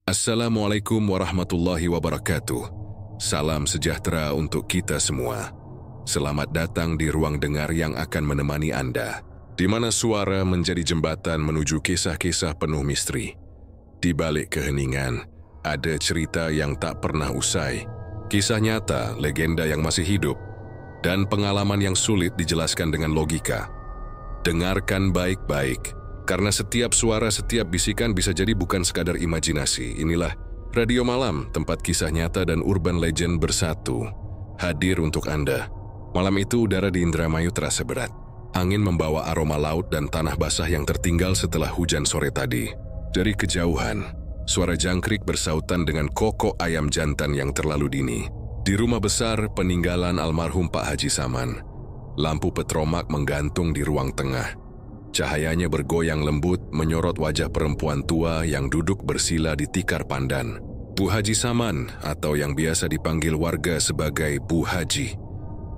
Assalamualaikum warahmatullahi wabarakatuh. Salam sejahtera untuk kita semua. Selamat datang di ruang dengar yang akan menemani Anda, di mana suara menjadi jembatan menuju kisah-kisah penuh misteri. Di balik keheningan, ada cerita yang tak pernah usai, kisah nyata, legenda yang masih hidup, dan pengalaman yang sulit dijelaskan dengan logika. Dengarkan baik-baik, karena setiap suara, setiap bisikan bisa jadi bukan sekadar imajinasi. Inilah Radio Malam, tempat kisah nyata dan urban legend bersatu, hadir untuk Anda. Malam itu udara di Indramayu terasa berat. Angin membawa aroma laut dan tanah basah yang tertinggal setelah hujan sore tadi. Dari kejauhan, suara jangkrik bersautan dengan kokok ayam jantan yang terlalu dini. Di rumah besar peninggalan almarhum Pak Haji Saman, lampu petromak menggantung di ruang tengah. Cahayanya bergoyang lembut menyorot wajah perempuan tua yang duduk bersila di tikar pandan. Bu Haji Saman, atau yang biasa dipanggil warga sebagai Bu Haji,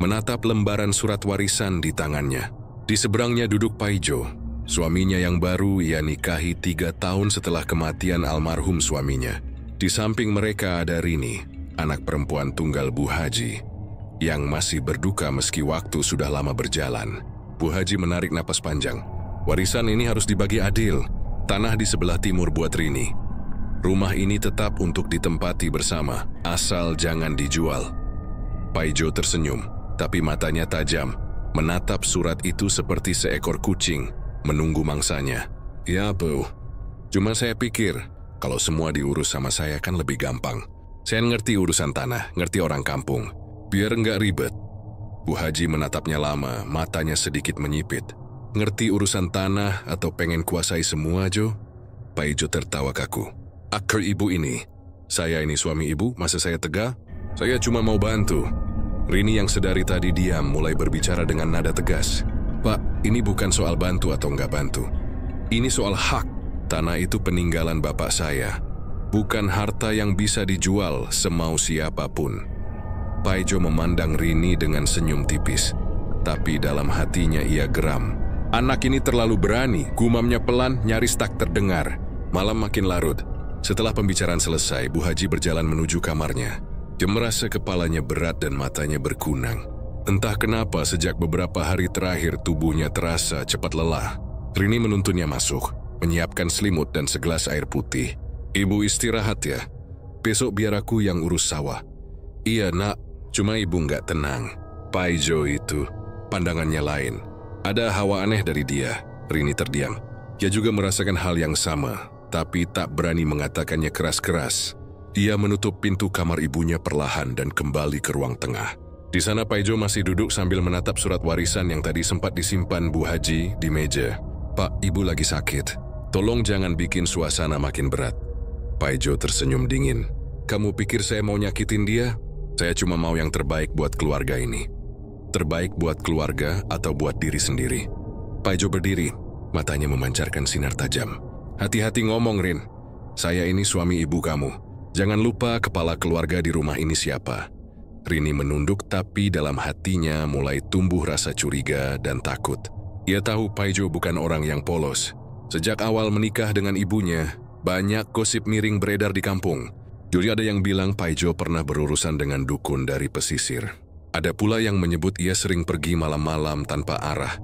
menatap lembaran surat warisan di tangannya. Di seberangnya duduk Paijo, suaminya yang baru ia nikahi 3 tahun setelah kematian almarhum suaminya. Di samping mereka ada Rini, anak perempuan tunggal Bu Haji, yang masih berduka meski waktu sudah lama berjalan. Bu Haji menarik napas panjang. Warisan ini harus dibagi adil. Tanah di sebelah timur buat Rini. Rumah ini tetap untuk ditempati bersama, asal jangan dijual. Paijo tersenyum, tapi matanya tajam, menatap surat itu seperti seekor kucing, menunggu mangsanya. Ya, Bu. Cuma saya pikir, kalau semua diurus sama saya kan lebih gampang. Saya ngerti urusan tanah, ngerti orang kampung. Biar nggak ribet. Bu Haji menatapnya lama, matanya sedikit menyipit. Ngerti urusan tanah atau pengen kuasai semua, Jo? Paijo tertawa kaku. Akar ibu ini. Saya ini suami ibu, masa saya tegak? Saya cuma mau bantu. Rini yang sedari tadi diam mulai berbicara dengan nada tegas. Pak, ini bukan soal bantu atau nggak bantu. Ini soal hak. Tanah itu peninggalan bapak saya. Bukan harta yang bisa dijual semau siapapun. Paijo memandang Rini dengan senyum tipis. Tapi dalam hatinya ia geram. Anak ini terlalu berani, gumamnya pelan, nyaris tak terdengar. Malam makin larut. Setelah pembicaraan selesai, Bu Haji berjalan menuju kamarnya. Dia merasa kepalanya berat dan matanya berkunang. Entah kenapa sejak beberapa hari terakhir tubuhnya terasa cepat lelah. Rini menuntunnya masuk, menyiapkan selimut dan segelas air putih. Ibu istirahat ya. Besok biar aku yang urus sawah. Iya nak, cuma ibu nggak tenang. Paijo itu, pandangannya lain. Ada hawa aneh dari dia. Rini terdiam. Dia juga merasakan hal yang sama, tapi tak berani mengatakannya keras-keras. Ia menutup pintu kamar ibunya perlahan dan kembali ke ruang tengah. Di sana Paijo masih duduk sambil menatap surat warisan yang tadi sempat disimpan Bu Haji di meja. Pak, ibu lagi sakit. Tolong jangan bikin suasana makin berat. Paijo tersenyum dingin. Kamu pikir saya mau nyakitin dia? Saya cuma mau yang terbaik buat keluarga ini. Terbaik buat keluarga atau buat diri sendiri. Paijo berdiri, matanya memancarkan sinar tajam. Hati-hati ngomong, Rin. Saya ini suami ibu kamu. Jangan lupa kepala keluarga di rumah ini siapa. Rini menunduk tapi dalam hatinya mulai tumbuh rasa curiga dan takut. Ia tahu Paijo bukan orang yang polos. Sejak awal menikah dengan ibunya, banyak gosip miring beredar di kampung. Jadi ada yang bilang Paijo pernah berurusan dengan dukun dari pesisir. Ada pula yang menyebut ia sering pergi malam-malam tanpa arah,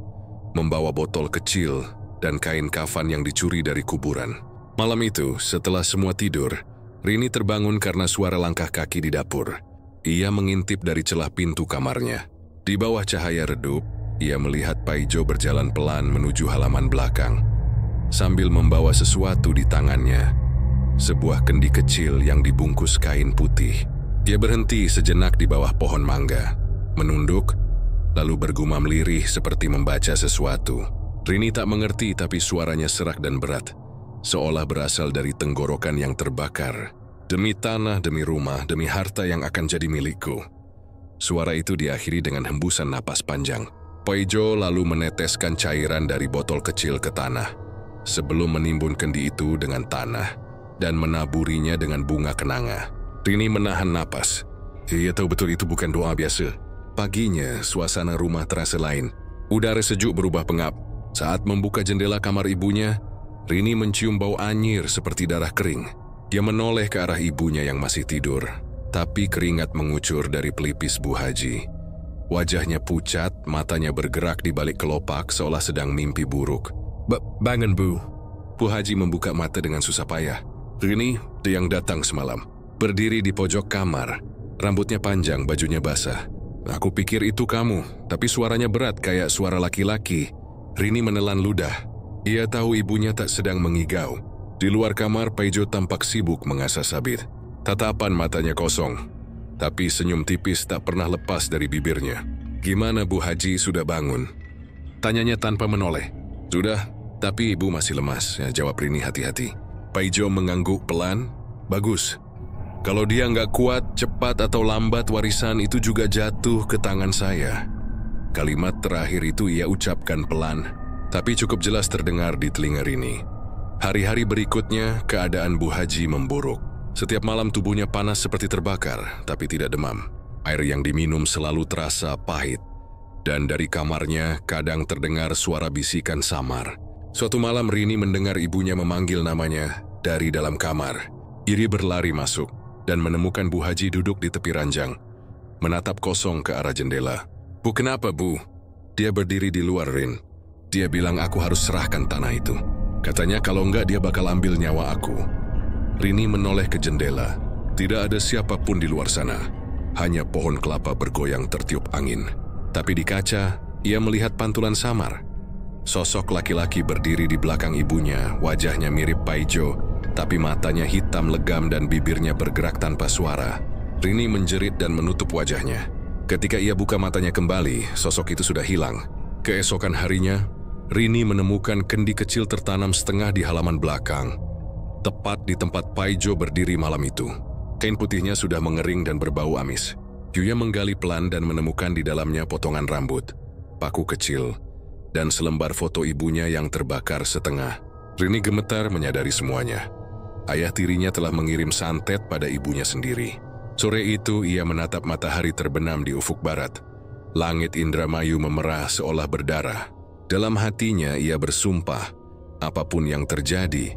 membawa botol kecil dan kain kafan yang dicuri dari kuburan. Malam itu, setelah semua tidur, Rini terbangun karena suara langkah kaki di dapur. Ia mengintip dari celah pintu kamarnya. Di bawah cahaya redup, ia melihat Paijo berjalan pelan menuju halaman belakang, sambil membawa sesuatu di tangannya. Sebuah kendi kecil yang dibungkus kain putih. Dia berhenti sejenak di bawah pohon mangga, menunduk, lalu bergumam lirih seperti membaca sesuatu. Rini tak mengerti tapi suaranya serak dan berat, seolah berasal dari tenggorokan yang terbakar. Demi tanah, demi rumah, demi harta yang akan jadi milikku. Suara itu diakhiri dengan hembusan napas panjang. Paijo lalu meneteskan cairan dari botol kecil ke tanah, sebelum menimbun kendi itu dengan tanah dan menaburinya dengan bunga kenanga. Rini menahan napas. Ia tahu betul itu bukan doa biasa. Paginya, suasana rumah terasa lain. Udara sejuk berubah pengap. Saat membuka jendela kamar ibunya, Rini mencium bau anyir seperti darah kering. Dia menoleh ke arah ibunya yang masih tidur, tapi keringat mengucur dari pelipis Bu Haji. Wajahnya pucat, matanya bergerak di balik kelopak seolah sedang mimpi buruk. Bangun, Bu. Bu Haji membuka mata dengan susah payah. Rini, dia yang datang semalam. Berdiri di pojok kamar. Rambutnya panjang, bajunya basah. Aku pikir itu kamu, tapi suaranya berat kayak suara laki-laki. Rini menelan ludah. Ia tahu ibunya tak sedang mengigau. Di luar kamar, Paijo tampak sibuk mengasah sabit. Tatapan matanya kosong, tapi senyum tipis tak pernah lepas dari bibirnya. Gimana Bu Haji, sudah bangun? Tanyanya tanpa menoleh. Sudah, tapi ibu masih lemas, ya, jawab Rini hati-hati. Paijo mengangguk pelan. Bagus. Kalau dia nggak kuat, cepat atau lambat warisan itu juga jatuh ke tangan saya. Kalimat terakhir itu ia ucapkan pelan, tapi cukup jelas terdengar di telinga Rini. Hari-hari berikutnya, keadaan Bu Haji memburuk. Setiap malam tubuhnya panas seperti terbakar, tapi tidak demam. Air yang diminum selalu terasa pahit. Dan dari kamarnya kadang terdengar suara bisikan samar. Suatu malam Rini mendengar ibunya memanggil namanya dari dalam kamar. Iri berlari masuk dan menemukan Bu Haji duduk di tepi ranjang, menatap kosong ke arah jendela. Bu, kenapa, Bu? Dia berdiri di luar, Rin. Dia bilang aku harus serahkan tanah itu. Katanya kalau enggak dia bakal ambil nyawa aku. Rini menoleh ke jendela. Tidak ada siapapun di luar sana. Hanya pohon kelapa bergoyang tertiup angin. Tapi di kaca, ia melihat pantulan samar. Sosok laki-laki berdiri di belakang ibunya, wajahnya mirip Paijo, tapi matanya hitam legam dan bibirnya bergerak tanpa suara. Rini menjerit dan menutup wajahnya. Ketika ia buka matanya kembali, sosok itu sudah hilang. Keesokan harinya, Rini menemukan kendi kecil tertanam setengah di halaman belakang, tepat di tempat Paijo berdiri malam itu. Kain putihnya sudah mengering dan berbau amis. Yuya menggali pelan dan menemukan di dalamnya potongan rambut, paku kecil, dan selembar foto ibunya yang terbakar setengah. Rini gemetar menyadari semuanya. Ayah tirinya telah mengirim santet pada ibunya sendiri. Sore itu ia menatap matahari terbenam di ufuk barat. Langit Indramayu memerah seolah berdarah. Dalam hatinya ia bersumpah, apapun yang terjadi,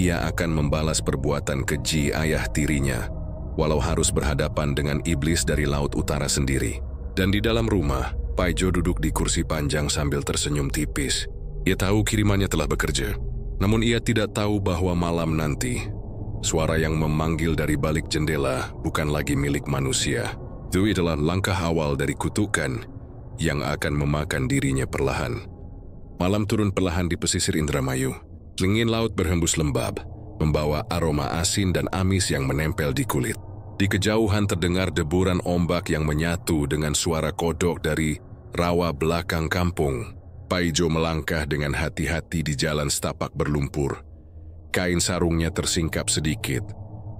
ia akan membalas perbuatan keji ayah tirinya, walau harus berhadapan dengan iblis dari laut utara sendiri. Dan di dalam rumah, Paijo duduk di kursi panjang sambil tersenyum tipis. Ia tahu kirimannya telah bekerja. Namun ia tidak tahu bahwa malam nanti, suara yang memanggil dari balik jendela bukan lagi milik manusia. Itu adalah langkah awal dari kutukan yang akan memakan dirinya perlahan. Malam turun perlahan di pesisir Indramayu. Dingin laut berhembus lembab, membawa aroma asin dan amis yang menempel di kulit. Di kejauhan terdengar deburan ombak yang menyatu dengan suara kodok dari rawa belakang kampung. Paijo melangkah dengan hati-hati di jalan setapak berlumpur. Kain sarungnya tersingkap sedikit,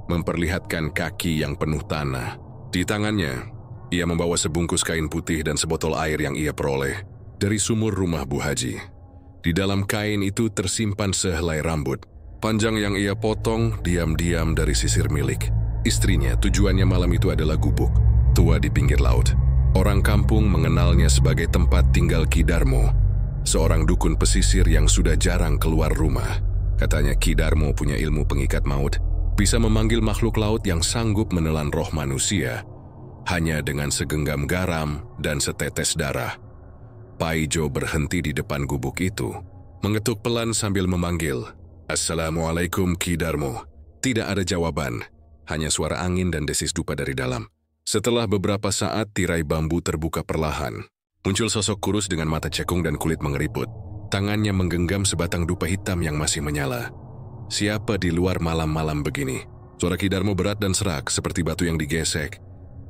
memperlihatkan kaki yang penuh tanah. Di tangannya, ia membawa sebungkus kain putih dan sebotol air yang ia peroleh dari sumur rumah Bu Haji. Di dalam kain itu tersimpan sehelai rambut panjang yang ia potong diam-diam dari sisir milik istrinya. Tujuannya malam itu adalah gubuk tua di pinggir laut. Orang kampung mengenalnya sebagai tempat tinggal Ki Darmo, seorang dukun pesisir yang sudah jarang keluar rumah. Katanya Ki Darmo punya ilmu pengikat maut, bisa memanggil makhluk laut yang sanggup menelan roh manusia hanya dengan segenggam garam dan setetes darah. Paijo berhenti di depan gubuk itu, mengetuk pelan sambil memanggil, "Assalamualaikum Ki Darmo." Tidak ada jawaban, hanya suara angin dan desis dupa dari dalam. Setelah beberapa saat, tirai bambu terbuka perlahan. Muncul sosok kurus dengan mata cekung dan kulit mengeriput. Tangannya menggenggam sebatang dupa hitam yang masih menyala. Siapa di luar malam-malam begini? Suara Ki Darmo berat dan serak seperti batu yang digesek.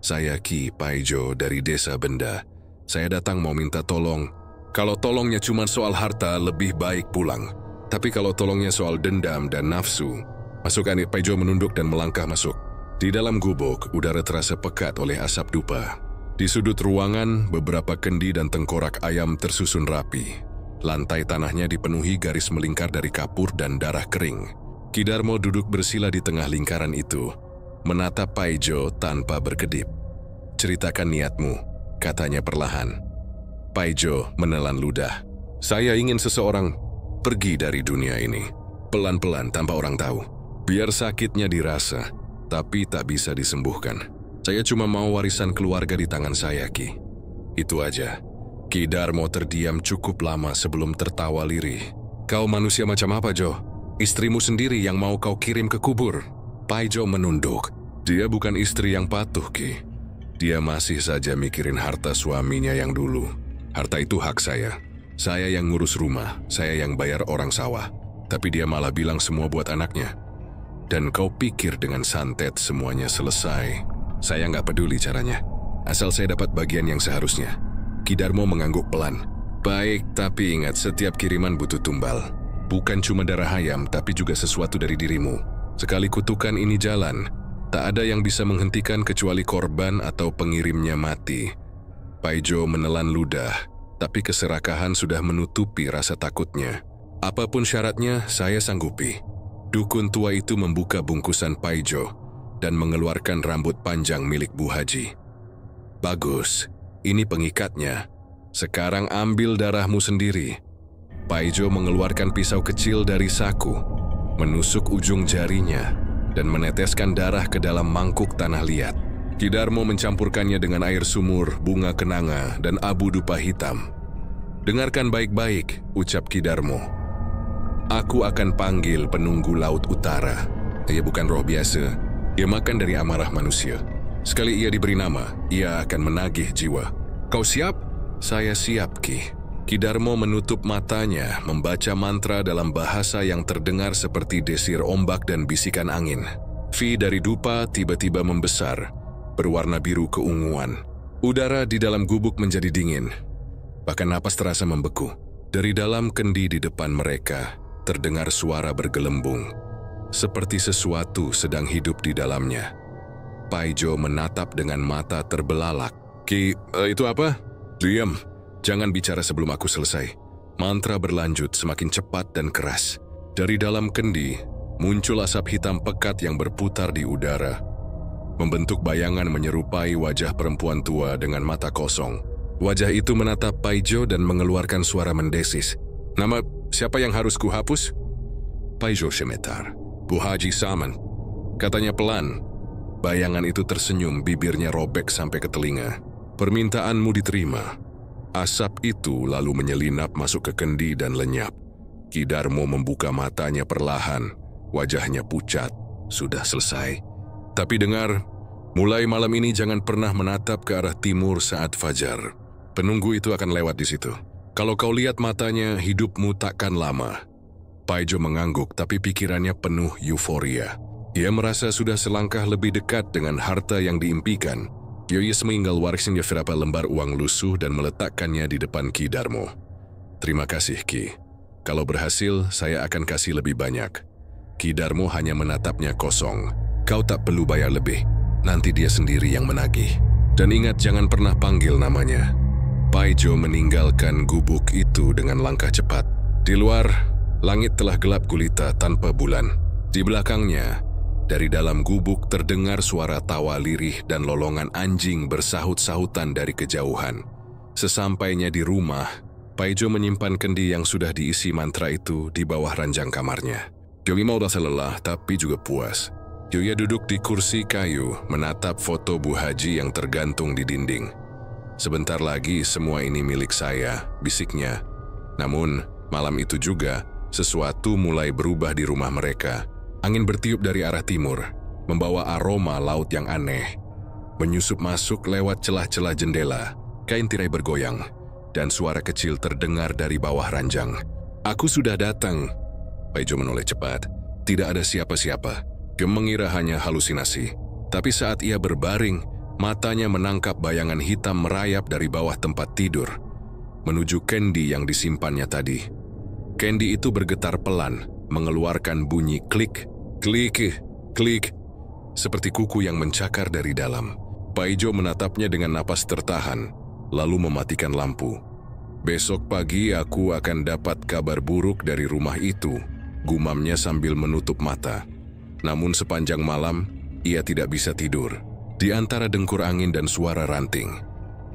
"Saya Ki Paijo dari Desa Benda. Saya datang mau minta tolong. Kalau tolongnya cuma soal harta, lebih baik pulang. Tapi kalau tolongnya soal dendam dan nafsu..." Masukkan. Paijo menunduk dan melangkah masuk. Di dalam gubuk, udara terasa pekat oleh asap dupa. Di sudut ruangan, beberapa kendi dan tengkorak ayam tersusun rapi. Lantai tanahnya dipenuhi garis melingkar dari kapur dan darah kering. Ki Darmo duduk bersila di tengah lingkaran itu, menatap Paijo tanpa berkedip. "Ceritakan niatmu," katanya perlahan. Paijo menelan ludah. "Saya ingin seseorang pergi dari dunia ini, pelan-pelan tanpa orang tahu. Biar sakitnya dirasa, tapi tak bisa disembuhkan. Saya cuma mau warisan keluarga di tangan saya, Ki. Itu aja. Ki Darmo terdiam cukup lama sebelum tertawa lirih. Kau manusia macam apa, Jo? Istrimu sendiri yang mau kau kirim ke kubur. Paijo menunduk. Dia bukan istri yang patuh, Ki. Dia masih saja mikirin harta suaminya yang dulu. Harta itu hak saya. Saya yang ngurus rumah, saya yang bayar orang sawah. Tapi dia malah bilang semua buat anaknya. Dan kau pikir dengan santet semuanya selesai. Saya nggak peduli caranya. Asal saya dapat bagian yang seharusnya. Ki Darmo mengangguk pelan. Baik, tapi ingat setiap kiriman butuh tumbal. Bukan cuma darah ayam, tapi juga sesuatu dari dirimu. Sekali kutukan ini jalan, tak ada yang bisa menghentikan kecuali korban atau pengirimnya mati. Paijo menelan ludah. Tapi keserakahan sudah menutupi rasa takutnya. Apapun syaratnya, saya sanggupi. Dukun tua itu membuka bungkusan Paijo dan mengeluarkan rambut panjang milik Bu Haji. Bagus, ini pengikatnya. Sekarang ambil darahmu sendiri. Paijo mengeluarkan pisau kecil dari saku, menusuk ujung jarinya, dan meneteskan darah ke dalam mangkuk tanah liat. Ki Darmo mencampurkannya dengan air sumur, bunga kenanga, dan abu dupa hitam. Dengarkan baik-baik, ucap Ki Darmo. Aku akan panggil penunggu Laut Utara. Ia bukan roh biasa. Ia makan dari amarah manusia. Sekali ia diberi nama, ia akan menagih jiwa. Kau siap? Saya siap, Ki. Ki Darmo menutup matanya, membaca mantra dalam bahasa yang terdengar seperti desir ombak dan bisikan angin. Vi dari dupa tiba-tiba membesar, berwarna biru keunguan. Udara di dalam gubuk menjadi dingin. Bahkan napas terasa membeku. Dari dalam kendi di depan mereka, terdengar suara bergelembung. Seperti sesuatu sedang hidup di dalamnya. Paijo menatap dengan mata terbelalak. Ki, itu apa? Diam. Jangan bicara sebelum aku selesai. Mantra berlanjut semakin cepat dan keras. Dari dalam kendi, muncul asap hitam pekat yang berputar di udara. Membentuk bayangan menyerupai wajah perempuan tua dengan mata kosong. Wajah itu menatap Paijo dan mengeluarkan suara mendesis. Nama siapa yang harus kuhapus? Paijo Shemetar. Bu Haji Saman. Katanya pelan. Bayangan itu tersenyum, bibirnya robek sampai ke telinga. Permintaanmu diterima. Asap itu lalu menyelinap masuk ke kendi dan lenyap. Ki Darmo membuka matanya perlahan. Wajahnya pucat. Sudah selesai. Tapi dengar, mulai malam ini jangan pernah menatap ke arah timur saat fajar. Penunggu itu akan lewat di situ. Kalau kau lihat matanya, hidupmu takkan lama. Paijo mengangguk, tapi pikirannya penuh euforia. Ia merasa sudah selangkah lebih dekat dengan harta yang diimpikan. Yoyes meninggal warisnya beberapa lembar uang lusuh dan meletakkannya di depan Ki Darmo. Terima kasih, Ki. Kalau berhasil, saya akan kasih lebih banyak. Ki Darmo hanya menatapnya kosong. Kau tak perlu bayar lebih. Nanti dia sendiri yang menagih. Dan ingat jangan pernah panggil namanya. Paijo meninggalkan gubuk itu dengan langkah cepat. Di luar, langit telah gelap gulita tanpa bulan. Di belakangnya, dari dalam gubuk terdengar suara tawa lirih dan lolongan anjing bersahut-sahutan dari kejauhan. Sesampainya di rumah, Paijo menyimpan kendi yang sudah diisi mantra itu di bawah ranjang kamarnya. Yogi udah lelah tapi juga puas. Yoya duduk di kursi kayu, menatap foto Bu Haji yang tergantung di dinding. Sebentar lagi semua ini milik saya, bisiknya. Namun, malam itu juga, sesuatu mulai berubah di rumah mereka. Angin bertiup dari arah timur, membawa aroma laut yang aneh. Menyusup masuk lewat celah-celah jendela, kain tirai bergoyang, dan suara kecil terdengar dari bawah ranjang. Aku sudah datang. Paijo menoleh cepat. Tidak ada siapa-siapa. Dia mengira hanya halusinasi, tapi saat ia berbaring, matanya menangkap bayangan hitam merayap dari bawah tempat tidur, menuju kendi yang disimpannya tadi. Kendi itu bergetar pelan, mengeluarkan bunyi klik, klik, klik, seperti kuku yang mencakar dari dalam. Paijo menatapnya dengan napas tertahan, lalu mematikan lampu. Besok pagi aku akan dapat kabar buruk dari rumah itu, gumamnya sambil menutup mata. Namun sepanjang malam, ia tidak bisa tidur. Di antara dengkur angin dan suara ranting,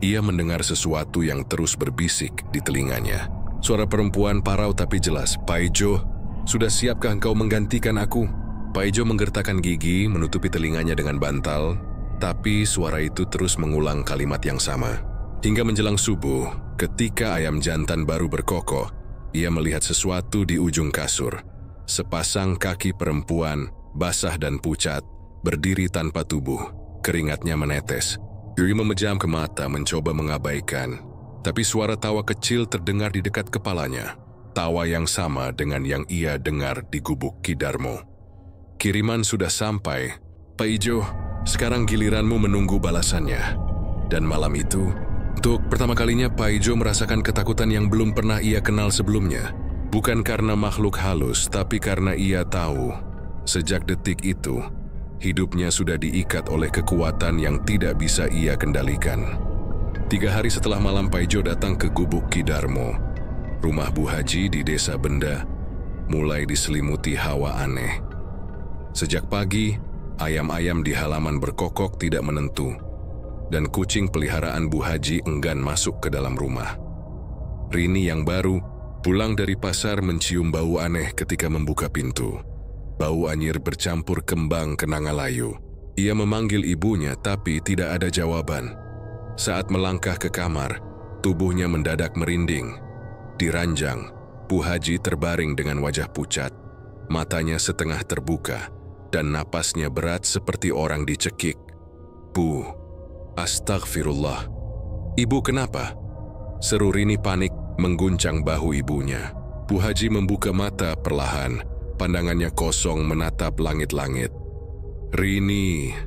ia mendengar sesuatu yang terus berbisik di telinganya. Suara perempuan parau tapi jelas. Paijo, sudah siapkah engkau menggantikan aku? Paijo menggertakkan gigi, menutupi telinganya dengan bantal, tapi suara itu terus mengulang kalimat yang sama. Hingga menjelang subuh, ketika ayam jantan baru berkokok, ia melihat sesuatu di ujung kasur. Sepasang kaki perempuan, basah dan pucat, berdiri tanpa tubuh, keringatnya menetes. Yuri memejamkan mata mencoba mengabaikan, tapi suara tawa kecil terdengar di dekat kepalanya. Tawa yang sama dengan yang ia dengar di gubuk Ki Darmo. Kiriman sudah sampai. Paijo, sekarang giliranmu menunggu balasannya. Dan malam itu, untuk pertama kalinya Paijo merasakan ketakutan yang belum pernah ia kenal sebelumnya. Bukan karena makhluk halus, tapi karena ia tahu, sejak detik itu, hidupnya sudah diikat oleh kekuatan yang tidak bisa ia kendalikan. 3 hari setelah malam Paijo datang ke gubuk Ki Darmo, rumah Bu Haji di desa Benda mulai diselimuti hawa aneh. Sejak pagi, ayam-ayam di halaman berkokok tidak menentu, dan kucing peliharaan Bu Haji enggan masuk ke dalam rumah. Rini yang baru pulang dari pasar mencium bau aneh ketika membuka pintu. Bau anyir bercampur kembang kenanga layu. Ia memanggil ibunya tapi tidak ada jawaban. Saat melangkah ke kamar, tubuhnya mendadak merinding. Di ranjang, Bu Haji terbaring dengan wajah pucat, matanya setengah terbuka, dan napasnya berat seperti orang dicekik. Bu, astagfirullah. Ibu kenapa? Seru Rini panik mengguncang bahu ibunya. Bu Haji membuka mata perlahan, pandangannya kosong menatap langit-langit. Rini,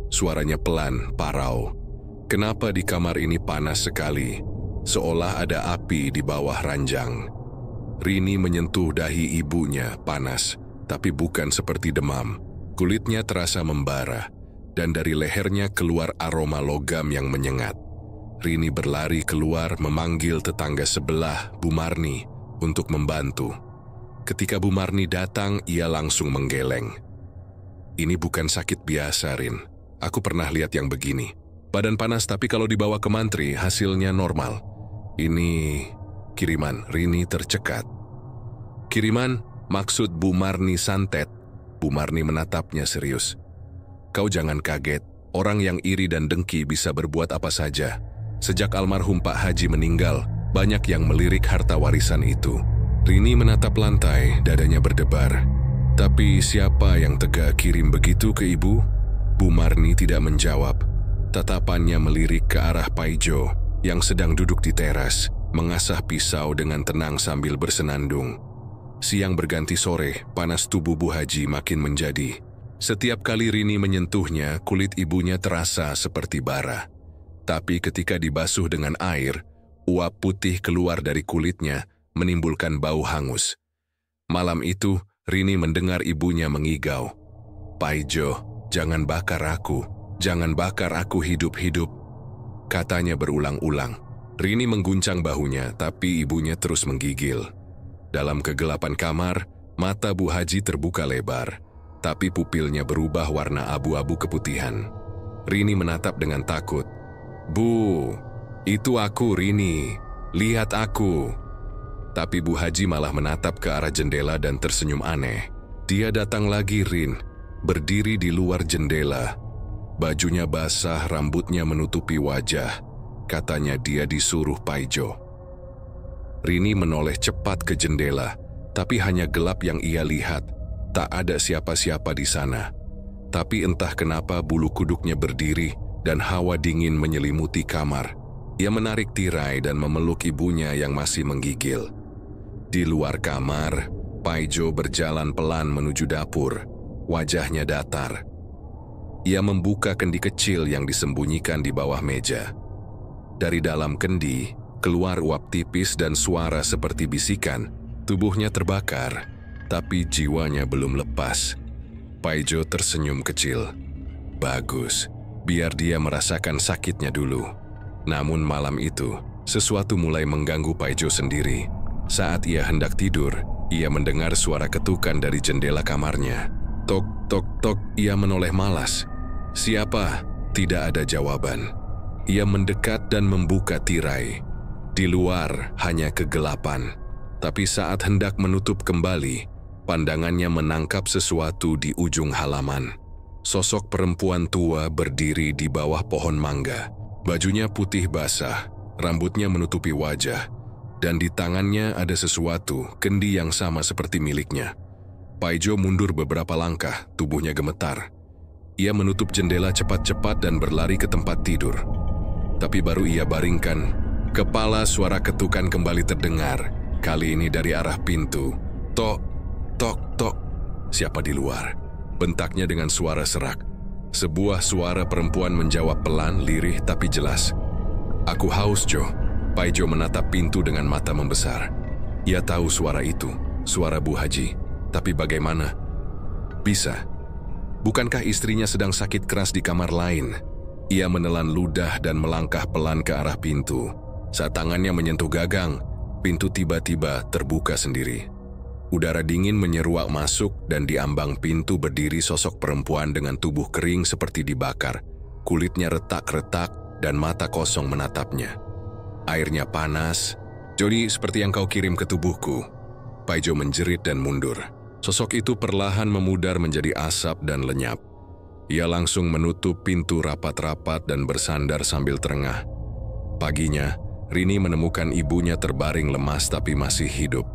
suaranya pelan, parau. Kenapa di kamar ini panas sekali? Seolah ada api di bawah ranjang. Rini menyentuh dahi ibunya, panas, tapi bukan seperti demam. Kulitnya terasa membara, dan dari lehernya keluar aroma logam yang menyengat. Rini berlari keluar memanggil tetangga sebelah, Bu Marni, untuk membantu. Ketika Bu Marni datang, ia langsung menggeleng. Ini bukan sakit biasa, Rin. Aku pernah lihat yang begini. Badan panas tapi kalau dibawa ke mantri, hasilnya normal. Ini kiriman. Rini tercekat. Kiriman? Maksud Bu Marni santet. Bu Marni menatapnya serius. Kau jangan kaget. Orang yang iri dan dengki bisa berbuat apa saja. Sejak almarhum Pak Haji meninggal, banyak yang melirik harta warisan itu. Rini menatap lantai, dadanya berdebar. Tapi siapa yang tega kirim begitu ke ibu? Bu Marni tidak menjawab. Tatapannya melirik ke arah Paijo yang sedang duduk di teras, mengasah pisau dengan tenang sambil bersenandung. Siang berganti sore, panas tubuh Bu Haji makin menjadi. Setiap kali Rini menyentuhnya, kulit ibunya terasa seperti bara. Tapi ketika dibasuh dengan air, uap putih keluar dari kulitnya, menimbulkan bau hangus. Malam itu, Rini mendengar ibunya mengigau. Paijo, jangan bakar aku. Jangan bakar aku hidup-hidup. Katanya berulang-ulang. Rini mengguncang bahunya, tapi ibunya terus menggigil. Dalam kegelapan kamar, mata Bu Haji terbuka lebar, tapi pupilnya berubah warna abu-abu keputihan. Rini menatap dengan takut. Bu, itu aku Rini. Lihat aku. Tapi Bu Haji malah menatap ke arah jendela dan tersenyum aneh. Dia datang lagi, Rin. Berdiri di luar jendela. Bajunya basah, rambutnya menutupi wajah. Katanya dia disuruh Paijo. Rini menoleh cepat ke jendela, tapi hanya gelap yang ia lihat. Tak ada siapa-siapa di sana. Tapi entah kenapa bulu kuduknya berdiri dan hawa dingin menyelimuti kamar. Ia menarik tirai dan memeluk ibunya yang masih menggigil. Di luar kamar, Paijo berjalan pelan menuju dapur. Wajahnya datar. Ia membuka kendi kecil yang disembunyikan di bawah meja. Dari dalam kendi, keluar uap tipis dan suara seperti bisikan. Tubuhnya terbakar, tapi jiwanya belum lepas. Paijo tersenyum kecil. Bagus, biar dia merasakan sakitnya dulu. Namun malam itu, sesuatu mulai mengganggu Paijo sendiri. Saat ia hendak tidur, ia mendengar suara ketukan dari jendela kamarnya. Tok, tok, tok, ia menoleh malas. Siapa? Tidak ada jawaban. Ia mendekat dan membuka tirai. Di luar hanya kegelapan. Tapi saat hendak menutup kembali, Pandangannya menangkap sesuatu di ujung halaman. Sosok perempuan tua berdiri di bawah pohon mangga. Bajunya putih basah, rambutnya menutupi wajah, dan di tangannya ada sesuatu, kendi yang sama seperti miliknya. Paijo mundur beberapa langkah, tubuhnya gemetar. Ia menutup jendela cepat-cepat dan berlari ke tempat tidur. Tapi baru ia baringkan, kepala suara ketukan kembali terdengar, kali ini dari arah pintu. Tok, tok, tok. Siapa di luar? Bentaknya dengan suara serak. Sebuah suara perempuan menjawab pelan, lirih tapi jelas. Aku haus, Jo. Paijo menatap pintu dengan mata membesar. Ia tahu suara itu, suara Bu Haji. Tapi bagaimana? Bisa. Bukankah istrinya sedang sakit keras di kamar lain? Ia menelan ludah dan melangkah pelan ke arah pintu. Saat tangannya menyentuh gagang, pintu tiba-tiba terbuka sendiri. Udara dingin menyeruak masuk dan di ambang pintu berdiri sosok perempuan dengan tubuh kering seperti dibakar. Kulitnya retak-retak dan mata kosong menatapnya. Airnya panas. Jody, seperti yang kau kirim ke tubuhku. Paijo menjerit dan mundur. Sosok itu perlahan memudar menjadi asap dan lenyap. Ia langsung menutup pintu rapat-rapat dan bersandar sambil terengah. Paginya, Rini menemukan ibunya terbaring lemas tapi masih hidup.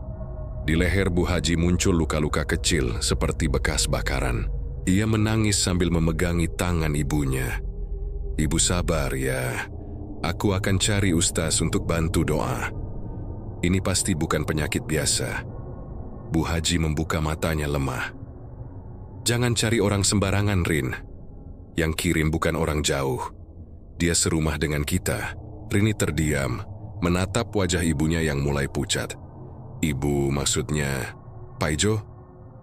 Di leher Bu Haji muncul luka-luka kecil seperti bekas bakaran. Ia menangis sambil memegangi tangan ibunya. Ibu sabar ya. Aku akan cari ustaz untuk bantu doa. Ini pasti bukan penyakit biasa. Bu Haji membuka matanya lemah. Jangan cari orang sembarangan, Rin. Yang kirim bukan orang jauh. Dia serumah dengan kita. Rini terdiam, menatap wajah ibunya yang mulai pucat. Ibu maksudnya, Paijo?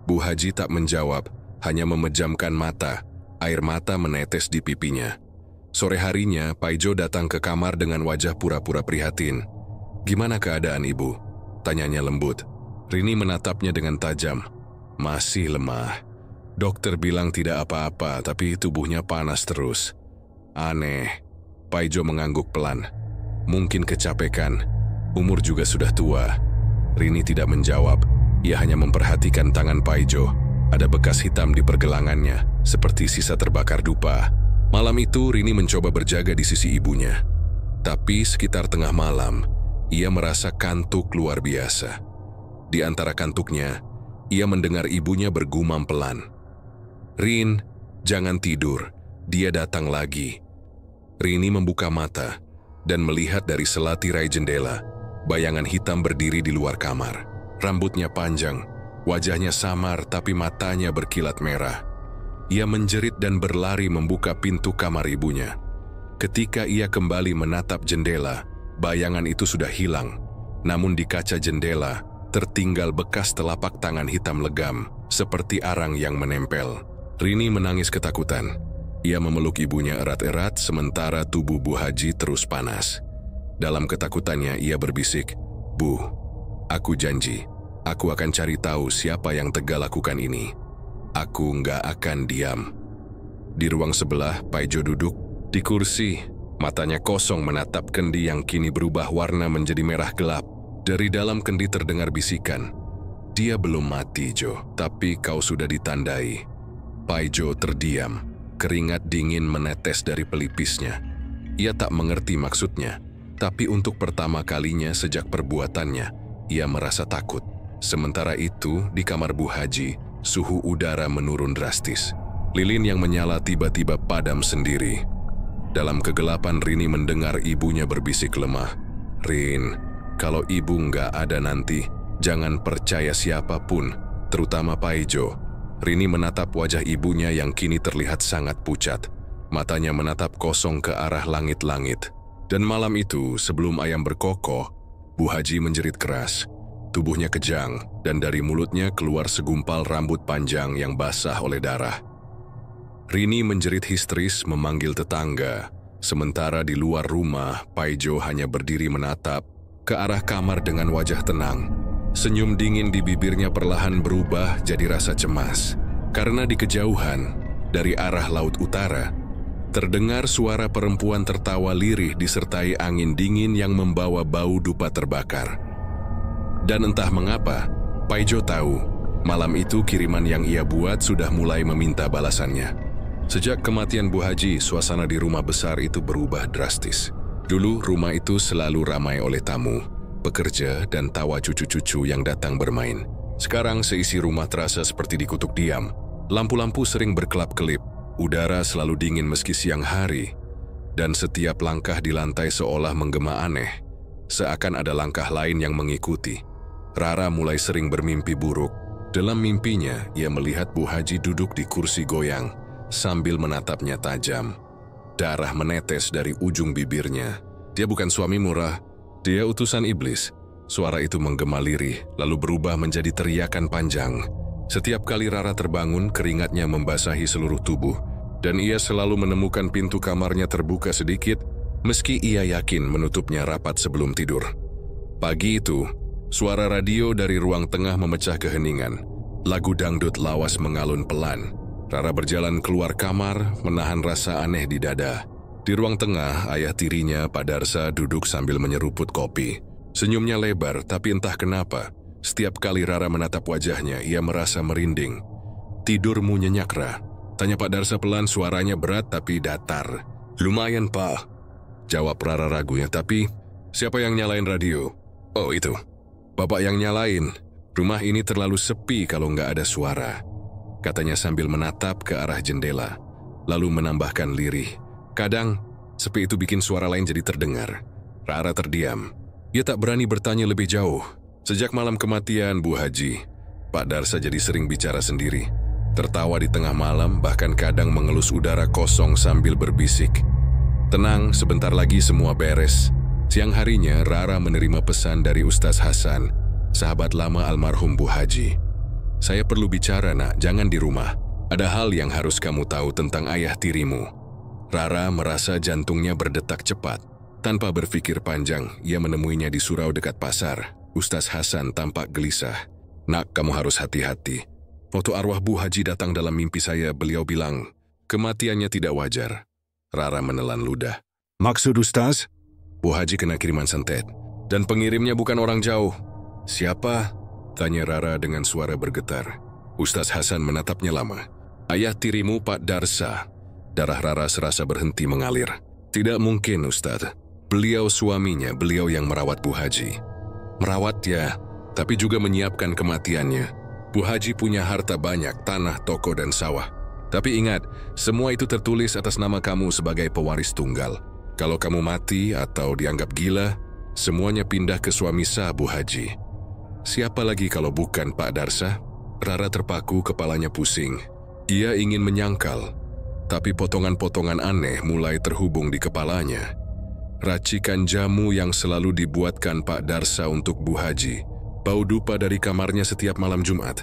Bu Haji tak menjawab, hanya memejamkan mata. Air mata menetes di pipinya. Sore harinya, Paijo datang ke kamar dengan wajah pura-pura prihatin. Gimana keadaan ibu? Tanyanya lembut. Rini menatapnya dengan tajam. Masih lemah. Dokter bilang tidak apa-apa, tapi tubuhnya panas terus. Aneh. Paijo mengangguk pelan. Mungkin kecapekan. Umur juga sudah tua. Rini tidak menjawab. Ia hanya memperhatikan tangan Paijo. Ada bekas hitam di pergelangannya, seperti sisa terbakar dupa. Malam itu, Rini mencoba berjaga di sisi ibunya. Tapi sekitar tengah malam, ia merasa kantuk luar biasa. Di antara kantuknya, ia mendengar ibunya bergumam pelan. Rin, jangan tidur. Dia datang lagi. Rini membuka mata dan melihat dari sela tirai jendela. Bayangan hitam berdiri di luar kamar. Rambutnya panjang, wajahnya samar tapi matanya berkilat merah. Ia menjerit dan berlari membuka pintu kamar ibunya. Ketika ia kembali menatap jendela, bayangan itu sudah hilang. Namun di kaca jendela, tertinggal bekas telapak tangan hitam legam, seperti arang yang menempel. Rini menangis ketakutan. Ia memeluk ibunya erat-erat sementara tubuh Bu Haji terus panas. Dalam ketakutannya ia berbisik, Bu, aku janji, aku akan cari tahu siapa yang tega lakukan ini. Aku nggak akan diam. Di ruang sebelah, Paijo duduk di kursi. Matanya kosong menatap kendi yang kini berubah warna menjadi merah gelap. Dari dalam kendi terdengar bisikan. Dia belum mati, Jo, tapi kau sudah ditandai. Paijo terdiam. Keringat dingin menetes dari pelipisnya. Ia tak mengerti maksudnya. Tapi untuk pertama kalinya sejak perbuatannya, ia merasa takut. Sementara itu, di kamar Bu Haji, suhu udara menurun drastis. Lilin yang menyala tiba-tiba padam sendiri. Dalam kegelapan, Rini mendengar ibunya berbisik lemah. Rin, kalau ibu nggak ada nanti, jangan percaya siapapun, terutama Paijo. Rini menatap wajah ibunya yang kini terlihat sangat pucat. Matanya menatap kosong ke arah langit-langit. Dan malam itu, sebelum ayam berkokok, Bu Haji menjerit keras. Tubuhnya kejang, dan dari mulutnya keluar segumpal rambut panjang yang basah oleh darah. Rini menjerit histeris memanggil tetangga. Sementara di luar rumah, Paijo hanya berdiri menatap ke arah kamar dengan wajah tenang. Senyum dingin di bibirnya perlahan berubah jadi rasa cemas. Karena di kejauhan, dari arah laut utara, terdengar suara perempuan tertawa lirih disertai angin dingin yang membawa bau dupa terbakar. Dan entah mengapa, Paijo tahu, Malam itu kiriman yang ia buat sudah mulai meminta balasannya. Sejak kematian Bu Haji, suasana di rumah besar itu berubah drastis. Dulu rumah itu selalu ramai oleh tamu, pekerja, dan tawa cucu-cucu yang datang bermain. Sekarang seisi rumah terasa seperti dikutuk diam. Lampu-lampu sering berkelap-kelip, udara selalu dingin meski siang hari, dan setiap langkah di lantai seolah menggema aneh, seakan ada langkah lain yang mengikuti. Rara mulai sering bermimpi buruk. Dalam mimpinya, ia melihat Bu Haji duduk di kursi goyang sambil menatapnya tajam. Darah menetes dari ujung bibirnya. Dia bukan suami murah, dia utusan iblis. Suara itu menggema lirih, lalu berubah menjadi teriakan panjang. Setiap kali Rara terbangun, keringatnya membasahi seluruh tubuh, dan ia selalu menemukan pintu kamarnya terbuka sedikit, meski ia yakin menutupnya rapat sebelum tidur. Pagi itu, suara radio dari ruang tengah memecah keheningan. Lagu dangdut lawas mengalun pelan. Rara berjalan keluar kamar, menahan rasa aneh di dada. Di ruang tengah, ayah tirinya, Pak Darsa, duduk sambil menyeruput kopi. Senyumnya lebar, tapi entah kenapa, setiap kali Rara menatap wajahnya, ia merasa merinding. "Tidurmu nyenyak, Ra?" Tanya Pak Darsa pelan, suaranya berat tapi datar. "Lumayan, Pak," jawab Rara ragunya. "Tapi, siapa yang nyalain radio?" "Oh, itu. Bapak yang nyalain. Rumah ini terlalu sepi kalau nggak ada suara," katanya sambil menatap ke arah jendela. Lalu menambahkan lirih, "Kadang, sepi itu bikin suara lain jadi terdengar." Rara terdiam. Ia tak berani bertanya lebih jauh. Sejak malam kematian Bu Haji, Pak Darsa jadi sering bicara sendiri. Tertawa di tengah malam, bahkan kadang mengelus udara kosong sambil berbisik, "Tenang, sebentar lagi semua beres." Siang harinya, Rara menerima pesan dari Ustaz Hasan, sahabat lama almarhum Bu Haji. "Saya perlu bicara, Nak, jangan di rumah. Ada hal yang harus kamu tahu tentang ayah tirimu." Rara merasa jantungnya berdetak cepat. Tanpa berpikir panjang, ia menemuinya di surau dekat pasar. Ustaz Hasan tampak gelisah. "Nak, kamu harus hati-hati. Waktu arwah Bu Haji datang dalam mimpi saya, beliau bilang, kematiannya tidak wajar." Rara menelan ludah. "Maksud Ustaz?" "Bu Haji kena kiriman santet, dan pengirimnya bukan orang jauh." "Siapa?" tanya Rara dengan suara bergetar. Ustaz Hasan menatapnya lama. "Ayah tirimu, Pak Darsa." Darah Rara serasa berhenti mengalir. "Tidak mungkin, Ustaz. Beliau suaminya, beliau yang merawat Bu Haji." "Merawat ya, tapi juga menyiapkan kematiannya. Bu Haji punya harta banyak, tanah, toko, dan sawah. Tapi ingat, semua itu tertulis atas nama kamu sebagai pewaris tunggal. Kalau kamu mati atau dianggap gila, semuanya pindah ke suami sah Bu Haji." "Siapa lagi kalau bukan Pak Darsa?" Rara terpaku, kepalanya pusing. Ia ingin menyangkal, tapi potongan-potongan aneh mulai terhubung di kepalanya. Racikan jamu yang selalu dibuatkan Pak Darsa untuk Bu Haji, bau dupa dari kamarnya setiap malam Jumat,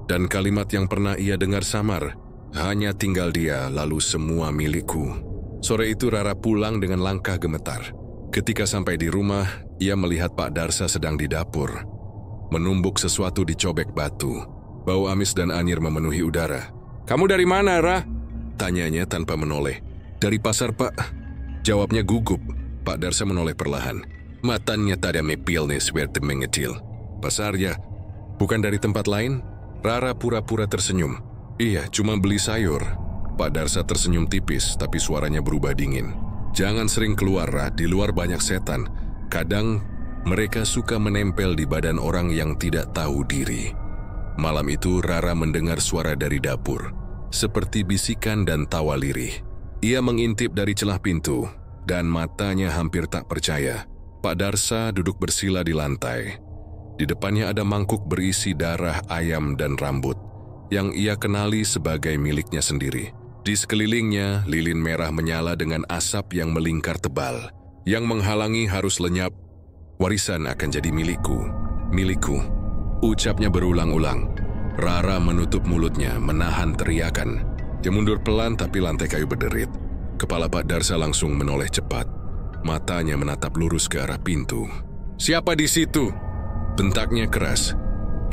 dan kalimat yang pernah ia dengar samar, "Hanya tinggal dia, lalu semua milikku." Sore itu Rara pulang dengan langkah gemetar. Ketika sampai di rumah, ia melihat Pak Darsa sedang di dapur, menumbuk sesuatu di cobek batu. Bau amis dan anyir memenuhi udara. "Kamu dari mana, Ra?" tanyanya tanpa menoleh. "Dari pasar, Pak," jawabnya gugup. Pak Darsa menoleh perlahan. Matanya tak ada mepilnya seperti mengecil. "Pasar ya? Bukan dari tempat lain?" Rara pura-pura tersenyum. "Iya, cuma beli sayur." Pak Darsa tersenyum tipis, tapi suaranya berubah dingin. "Jangan sering keluar, Ra. Di luar banyak setan. Kadang mereka suka menempel di badan orang yang tidak tahu diri." Malam itu Rara mendengar suara dari dapur, seperti bisikan dan tawa lirih. Ia mengintip dari celah pintu, dan matanya hampir tak percaya. Pak Darsa duduk bersila di lantai. Di depannya ada mangkuk berisi darah ayam dan rambut, yang ia kenali sebagai miliknya sendiri. Di sekelilingnya, lilin merah menyala dengan asap yang melingkar tebal, yang menghalangi harus lenyap. "Warisan akan jadi milikku, milikku," ucapnya berulang-ulang. Rara menutup mulutnya, menahan teriakan. Dia mundur pelan, tapi lantai kayu berderit. Kepala Pak Darsa langsung menoleh cepat. Matanya menatap lurus ke arah pintu. "Siapa di situ?" bentaknya keras.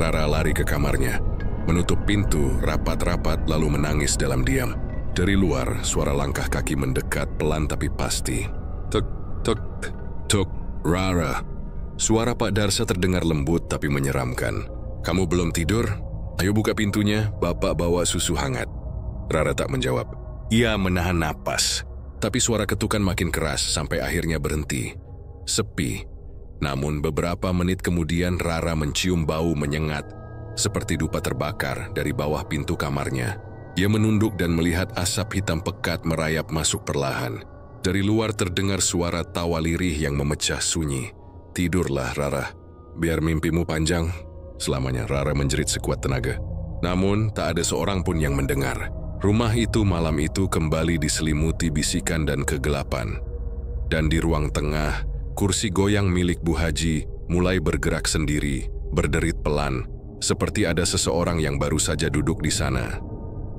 Rara lari ke kamarnya, menutup pintu rapat-rapat lalu menangis dalam diam. Dari luar, suara langkah kaki mendekat pelan tapi pasti. "Tuk, tuk, tuk, Rara." Suara Pak Darsa terdengar lembut tapi menyeramkan. "Kamu belum tidur?" Ayo buka pintunya, Bapak bawa susu hangat. Rara tak menjawab. Ia menahan napas, tapi suara ketukan makin keras sampai akhirnya berhenti. Sepi. Namun beberapa menit kemudian Rara mencium bau menyengat, seperti dupa terbakar dari bawah pintu kamarnya. Ia menunduk dan melihat asap hitam pekat merayap masuk perlahan. Dari luar terdengar suara tawa lirih yang memecah sunyi. Tidurlah, Rara. Biar mimpimu panjang. Selamanya, Rara menjerit sekuat tenaga. Namun, tak ada seorang pun yang mendengar. Rumah itu malam itu kembali diselimuti bisikan dan kegelapan. Dan di ruang tengah, kursi goyang milik Bu Haji mulai bergerak sendiri, berderit pelan, seperti ada seseorang yang baru saja duduk di sana.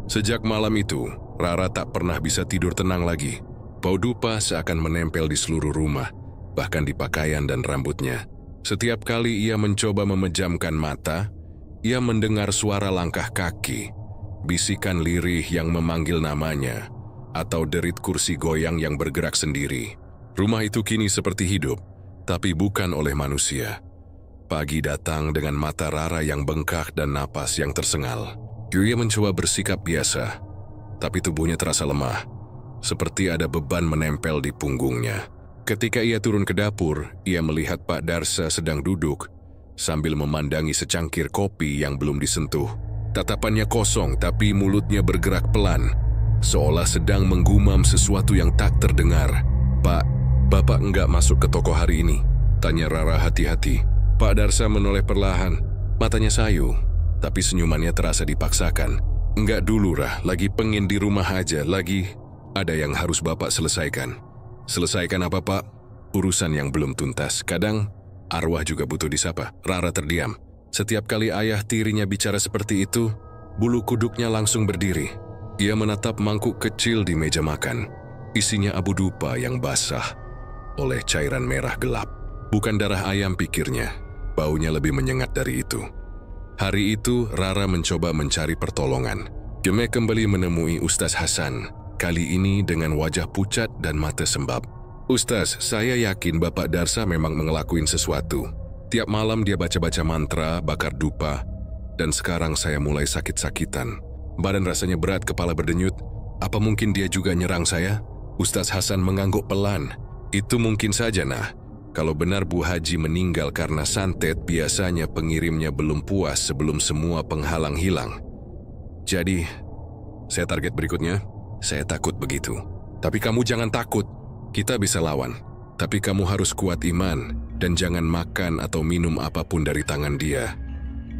Sejak malam itu, Rara tak pernah bisa tidur tenang lagi. Bau dupa seakan menempel di seluruh rumah, bahkan di pakaian dan rambutnya. Setiap kali ia mencoba memejamkan mata, ia mendengar suara langkah kaki, bisikan lirih yang memanggil namanya, atau derit kursi goyang yang bergerak sendiri. Rumah itu kini seperti hidup, tapi bukan oleh manusia. Pagi datang dengan mata Rara yang bengkak dan napas yang tersengal. Ia mencoba bersikap biasa, tapi tubuhnya terasa lemah, seperti ada beban menempel di punggungnya. Ketika ia turun ke dapur, ia melihat Pak Darsa sedang duduk sambil memandangi secangkir kopi yang belum disentuh. Tatapannya kosong tapi mulutnya bergerak pelan, seolah sedang menggumam sesuatu yang tak terdengar. "Pak, Bapak enggak masuk ke toko hari ini?" tanya Rara hati-hati. Pak Darsa menoleh perlahan, matanya sayu, tapi senyumannya terasa dipaksakan. "Enggak dulu, Rah, lagi pengen di rumah aja, lagi ada yang harus Bapak selesaikan." "Selesaikan apa, Pak?" "Urusan yang belum tuntas. Kadang arwah juga butuh disapa." Rara terdiam. Setiap kali ayah tirinya bicara seperti itu, bulu kuduknya langsung berdiri. Ia menatap mangkuk kecil di meja makan. Isinya abu dupa yang basah oleh cairan merah gelap. Bukan darah ayam, pikirnya. Baunya lebih menyengat dari itu. Hari itu, Rara mencoba mencari pertolongan. Dia kembali menemui Ustaz Hasan. Kali ini dengan wajah pucat dan mata sembab. "Ustaz, saya yakin Bapak Darsa memang ngelakuin sesuatu. Tiap malam dia baca-baca mantra, bakar dupa, dan sekarang saya mulai sakit-sakitan. Badan rasanya berat, kepala berdenyut. Apa mungkin dia juga nyerang saya?" Ustaz Hasan mengangguk pelan. "Itu mungkin saja, nah. Kalau benar Bu Haji meninggal karena santet, biasanya pengirimnya belum puas sebelum semua penghalang hilang. Jadi, saya target berikutnya. Saya takut begitu. Tapi kamu jangan takut. Kita bisa lawan. Tapi kamu harus kuat iman dan jangan makan atau minum apapun dari tangan dia."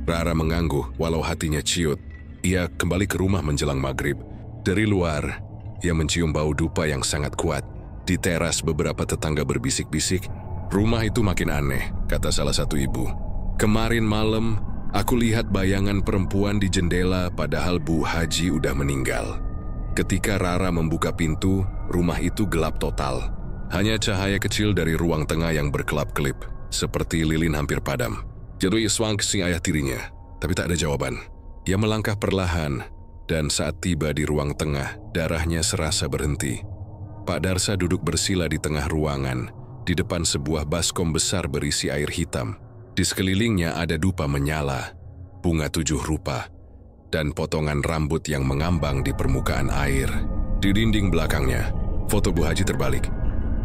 Rara mengangguk walau hatinya ciut. Ia kembali ke rumah menjelang maghrib. Dari luar, ia mencium bau dupa yang sangat kuat. Di teras beberapa tetangga berbisik-bisik. "Rumah itu makin aneh," kata salah satu ibu. "Kemarin malam, aku lihat bayangan perempuan di jendela padahal Bu Haji udah meninggal." Ketika Rara membuka pintu, rumah itu gelap total. Hanya cahaya kecil dari ruang tengah yang berkelap-kelip, seperti lilin hampir padam. Jadi swang si ayah tirinya, tapi tak ada jawaban. Ia melangkah perlahan, dan saat tiba di ruang tengah, darahnya serasa berhenti. Pak Darsa duduk bersila di tengah ruangan, di depan sebuah baskom besar berisi air hitam. Di sekelilingnya ada dupa menyala, bunga 7 rupa, dan potongan rambut yang mengambang di permukaan air. Di dinding belakangnya, foto Bu Haji terbalik,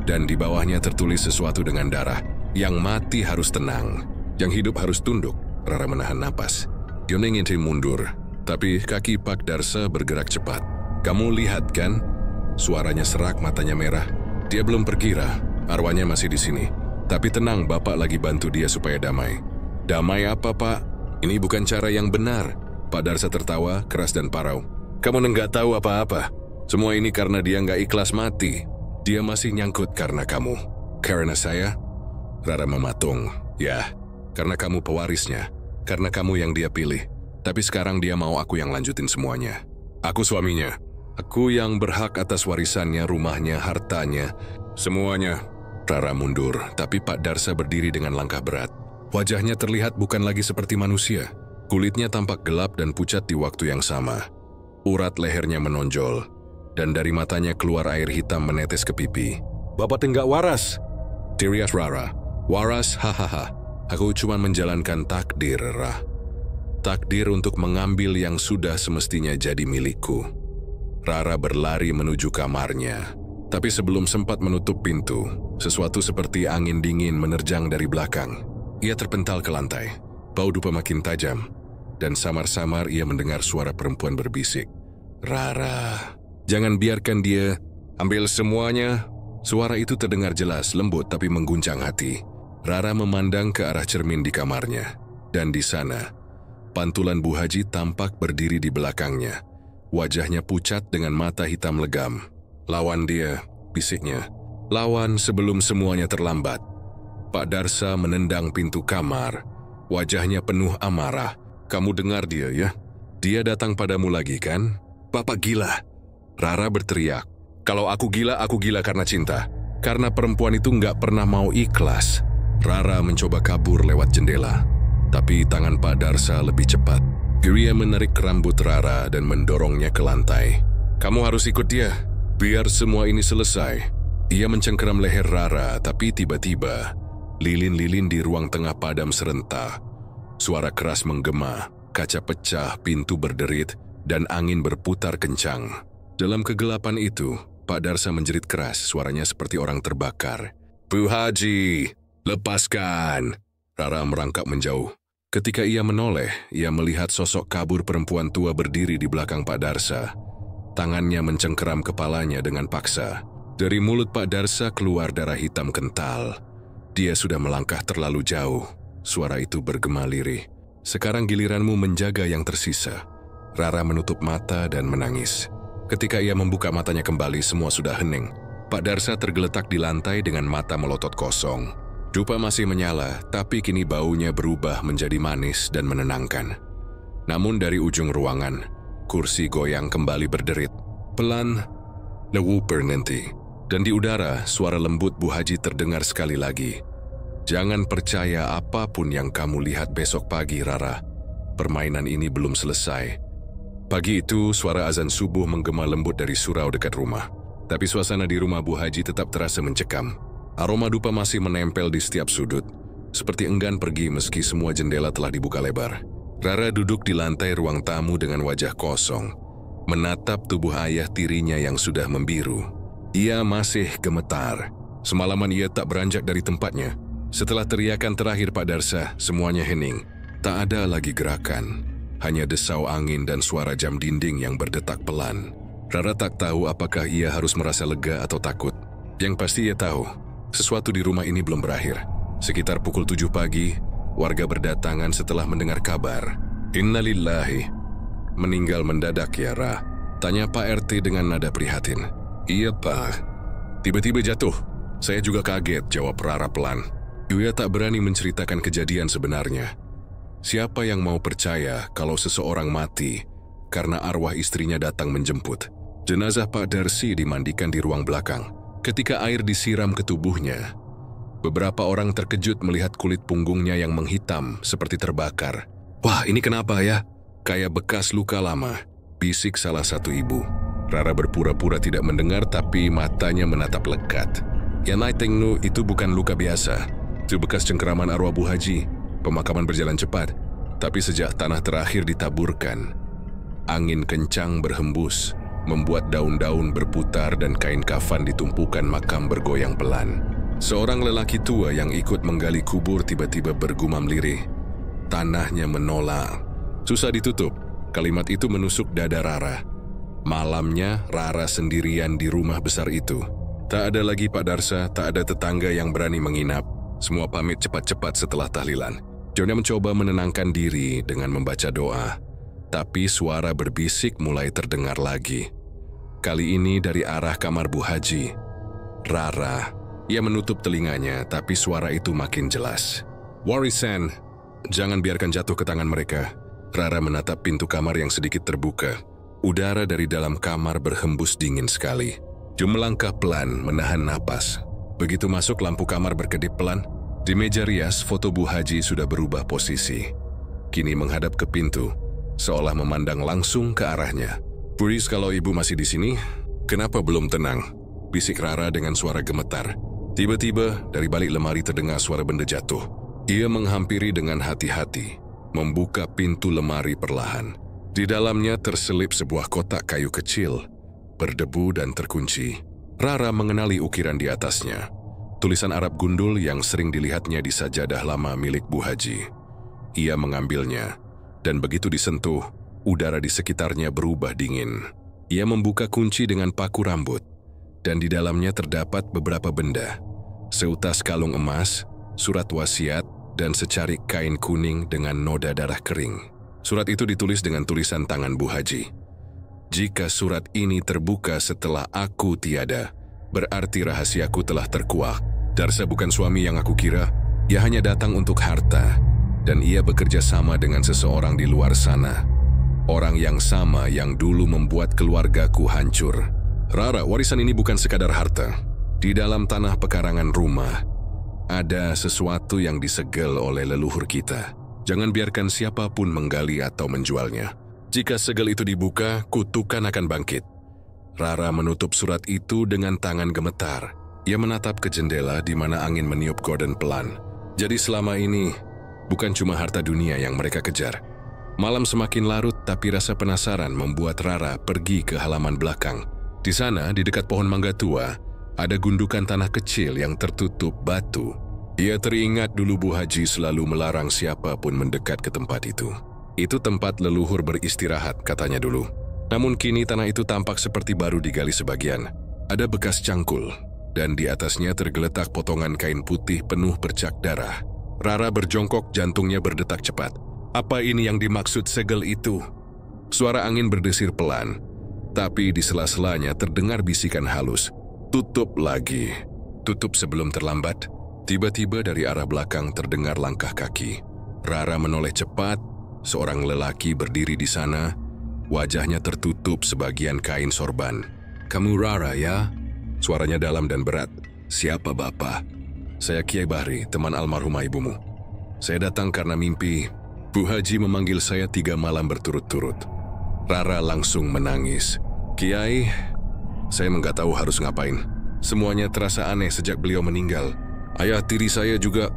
dan di bawahnya tertulis sesuatu dengan darah. "Yang mati harus tenang, yang hidup harus tunduk." Rara menahan napas. Dia ingin mundur, tapi kaki Pak Darsa bergerak cepat. "Kamu lihat kan?" Suaranya serak, matanya merah. "Dia belum pergi, Rah. Arwahnya masih di sini. Tapi tenang, Bapak lagi bantu dia supaya damai." "Damai apa, Pak? Ini bukan cara yang benar." Pak Darsa tertawa keras dan parau. "Kamu nggak tahu apa-apa. Semua ini karena dia nggak ikhlas mati. Dia masih nyangkut karena kamu." "Karena saya?" Rara mematung. "Ya, karena kamu pewarisnya. Karena kamu yang dia pilih. Tapi sekarang dia mau aku yang lanjutin semuanya. Aku suaminya. Aku yang berhak atas warisannya, rumahnya, hartanya, semuanya." Rara mundur, tapi Pak Darsa berdiri dengan langkah berat. Wajahnya terlihat bukan lagi seperti manusia. Kulitnya tampak gelap dan pucat di waktu yang sama. Urat lehernya menonjol, dan dari matanya keluar air hitam menetes ke pipi. "Bapak enggak waras!" teriak Rara. "Waras, hahaha. Aku cuma menjalankan takdir, Rah." Takdir untuk mengambil yang sudah semestinya jadi milikku. Rara berlari menuju kamarnya. Tapi sebelum sempat menutup pintu, sesuatu seperti angin dingin menerjang dari belakang. Ia terpental ke lantai. Bau dupa makin tajam. Dan samar-samar ia mendengar suara perempuan berbisik. Rara, jangan biarkan dia. Ambil semuanya. Suara itu terdengar jelas, lembut tapi mengguncang hati. Rara memandang ke arah cermin di kamarnya. Dan di sana, pantulan Bu Haji tampak berdiri di belakangnya. Wajahnya pucat dengan mata hitam legam. Lawan dia, bisiknya. Lawan sebelum semuanya terlambat. Pak Darsa menendang pintu kamar. Wajahnya penuh amarah. Kamu dengar dia ya? Dia datang padamu lagi kan? Bapak gila. Rara berteriak. Kalau aku gila karena cinta. Karena perempuan itu nggak pernah mau ikhlas. Rara mencoba kabur lewat jendela. Tapi tangan Pak Darsa lebih cepat. Dia menarik rambut Rara dan mendorongnya ke lantai. Kamu harus ikut dia. Biar semua ini selesai. Ia mencengkeram leher Rara, tapi tiba-tiba lilin-lilin di ruang tengah padam serentak. Suara keras menggema, kaca pecah, pintu berderit, dan angin berputar kencang. Dalam kegelapan itu, Pak Darsa menjerit keras, suaranya seperti orang terbakar. Bu Haji, lepaskan! Rara merangkak menjauh. Ketika ia menoleh, ia melihat sosok kabur perempuan tua berdiri di belakang Pak Darsa. Tangannya mencengkeram kepalanya dengan paksa. Dari mulut Pak Darsa keluar darah hitam kental. Dia sudah melangkah terlalu jauh. Suara itu bergema lirih. Sekarang giliranmu menjaga yang tersisa. Rara menutup mata dan menangis. Ketika ia membuka matanya kembali, semua sudah hening. Pak Darsa tergeletak di lantai dengan mata melotot kosong. Dupa masih menyala, tapi kini baunya berubah menjadi manis dan menenangkan. Namun dari ujung ruangan, kursi goyang kembali berderit. Pelan, lewuper nanti. Dan di udara, suara lembut Bu Haji terdengar sekali lagi. Jangan percaya apapun yang kamu lihat besok pagi, Rara. Permainan ini belum selesai. Pagi itu, suara azan subuh menggema lembut dari surau dekat rumah. Tapi suasana di rumah Bu Haji tetap terasa mencekam. Aroma dupa masih menempel di setiap sudut. Seperti enggan pergi meski semua jendela telah dibuka lebar. Rara duduk di lantai ruang tamu dengan wajah kosong. Menatap tubuh ayah tirinya yang sudah membiru. Ia masih gemetar. Semalaman ia tak beranjak dari tempatnya. Setelah teriakan terakhir Pak Darsa, semuanya hening. Tak ada lagi gerakan. Hanya desau angin dan suara jam dinding yang berdetak pelan. Rara tak tahu apakah ia harus merasa lega atau takut. Yang pasti ia tahu, sesuatu di rumah ini belum berakhir. Sekitar pukul 7 pagi, warga berdatangan setelah mendengar kabar. Innalillahi. Meninggal mendadak ya, Ra? Tanya Pak RT dengan nada prihatin. Iya, Pak. Tiba-tiba jatuh. Saya juga kaget, jawab Rara pelan. Ia tak berani menceritakan kejadian sebenarnya. Siapa yang mau percaya kalau seseorang mati karena arwah istrinya datang menjemput? Jenazah Pak Darsi dimandikan di ruang belakang. Ketika air disiram ke tubuhnya, beberapa orang terkejut melihat kulit punggungnya yang menghitam seperti terbakar. Wah, ini kenapa ya? Kayak bekas luka lama, bisik salah satu ibu. Rara berpura-pura tidak mendengar tapi matanya menatap lekat. Ya Naitengnu, itu bukan luka biasa. Itu bekas cengkeraman arwah Bu Haji. Pemakaman berjalan cepat, tapi sejak tanah terakhir ditaburkan, angin kencang berhembus, membuat daun-daun berputar dan kain kafan ditumpukan makam bergoyang pelan. Seorang lelaki tua yang ikut menggali kubur tiba-tiba bergumam lirih. Tanahnya menolak. Susah ditutup. Kalimat itu menusuk dada Rara. Malamnya, Rara sendirian di rumah besar itu. Tak ada lagi Pak Darsa, tak ada tetangga yang berani menginap. Semua pamit cepat-cepat setelah tahlilan. Jonya mencoba menenangkan diri dengan membaca doa. Tapi suara berbisik mulai terdengar lagi. Kali ini dari arah kamar Bu Haji. Rara. Ia menutup telinganya, tapi suara itu makin jelas. Warisan, jangan biarkan jatuh ke tangan mereka. Rara menatap pintu kamar yang sedikit terbuka. Udara dari dalam kamar berhembus dingin sekali. Dia melangkah pelan, menahan napas. Begitu masuk, lampu kamar berkedip pelan. Di meja rias, foto Bu Haji sudah berubah posisi. Kini menghadap ke pintu, seolah memandang langsung ke arahnya. Puris, kalau ibu masih di sini, kenapa belum tenang? Bisik Rara dengan suara gemetar. Tiba-tiba, dari balik lemari terdengar suara benda jatuh. Ia menghampiri dengan hati-hati. membuka pintu lemari perlahan. Di dalamnya terselip sebuah kotak kayu kecil, berdebu dan terkunci. Rara mengenali ukiran di atasnya. Tulisan Arab gundul yang sering dilihatnya di sajadah lama milik Bu Haji. Ia mengambilnya, dan begitu disentuh, udara di sekitarnya berubah dingin. Ia membuka kunci dengan paku rambut, dan di dalamnya terdapat beberapa benda. Seutas kalung emas, surat wasiat, dan secarik kain kuning dengan noda darah kering. Surat itu ditulis dengan tulisan tangan Bu Haji. Jika surat ini terbuka setelah aku tiada, berarti rahasiaku telah terkuak. Darsa bukan suami yang aku kira. Ia hanya datang untuk harta, dan ia bekerja sama dengan seseorang di luar sana. Orang yang sama yang dulu membuat keluargaku hancur. Rara, warisan ini bukan sekadar harta. Di dalam tanah pekarangan rumah, ada sesuatu yang disegel oleh leluhur kita. Jangan biarkan siapapun menggali atau menjualnya. Jika segel itu dibuka, kutukan akan bangkit. Rara menutup surat itu dengan tangan gemetar. Ia menatap ke jendela di mana angin meniup gorden pelan. Jadi selama ini, bukan cuma harta dunia yang mereka kejar. Malam semakin larut, tapi rasa penasaran membuat Rara pergi ke halaman belakang. Di sana, di dekat pohon mangga tua, ada gundukan tanah kecil yang tertutup batu. Ia teringat dulu Bu Haji selalu melarang siapapun mendekat ke tempat itu. Itu tempat leluhur beristirahat, katanya dulu. Namun kini tanah itu tampak seperti baru digali sebagian. Ada bekas cangkul, dan di atasnya tergeletak potongan kain putih penuh bercak darah. Rara berjongkok, jantungnya berdetak cepat. Apa ini yang dimaksud segel itu? Suara angin berdesir pelan, tapi di sela-selanya terdengar bisikan halus. Tutup lagi. Tutup sebelum terlambat. Tiba-tiba dari arah belakang terdengar langkah kaki. Rara menoleh cepat. Seorang lelaki berdiri di sana. Wajahnya tertutup sebagian kain sorban. "Kamu Rara, ya?" Suaranya dalam dan berat. "Siapa Bapak?" "Saya Kiai Bahri, teman almarhumah ibumu. Saya datang karena mimpi. Bu Haji memanggil saya 3 malam berturut-turut." Rara langsung menangis. "Kiai, saya nggak tahu harus ngapain. Semuanya terasa aneh sejak beliau meninggal. Ayah tiri saya juga."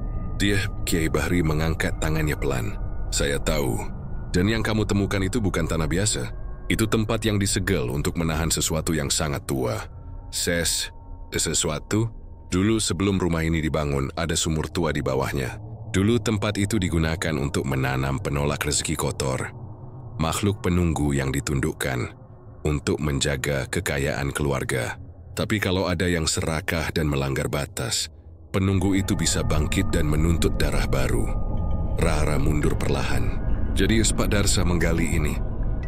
Kiai Bahri mengangkat tangannya pelan. "Saya tahu. Dan yang kamu temukan itu bukan tanah biasa. Itu tempat yang disegel untuk menahan sesuatu yang sangat tua." Sesuatu? Dulu sebelum rumah ini dibangun, ada sumur tua di bawahnya. Dulu tempat itu digunakan untuk menanam penolak rezeki kotor. Makhluk penunggu yang ditundukkan untuk menjaga kekayaan keluarga. Tapi kalau ada yang serakah dan melanggar batas, penunggu itu bisa bangkit dan menuntut darah baru. Rara mundur perlahan. Jadi Pak Darsa menggali ini.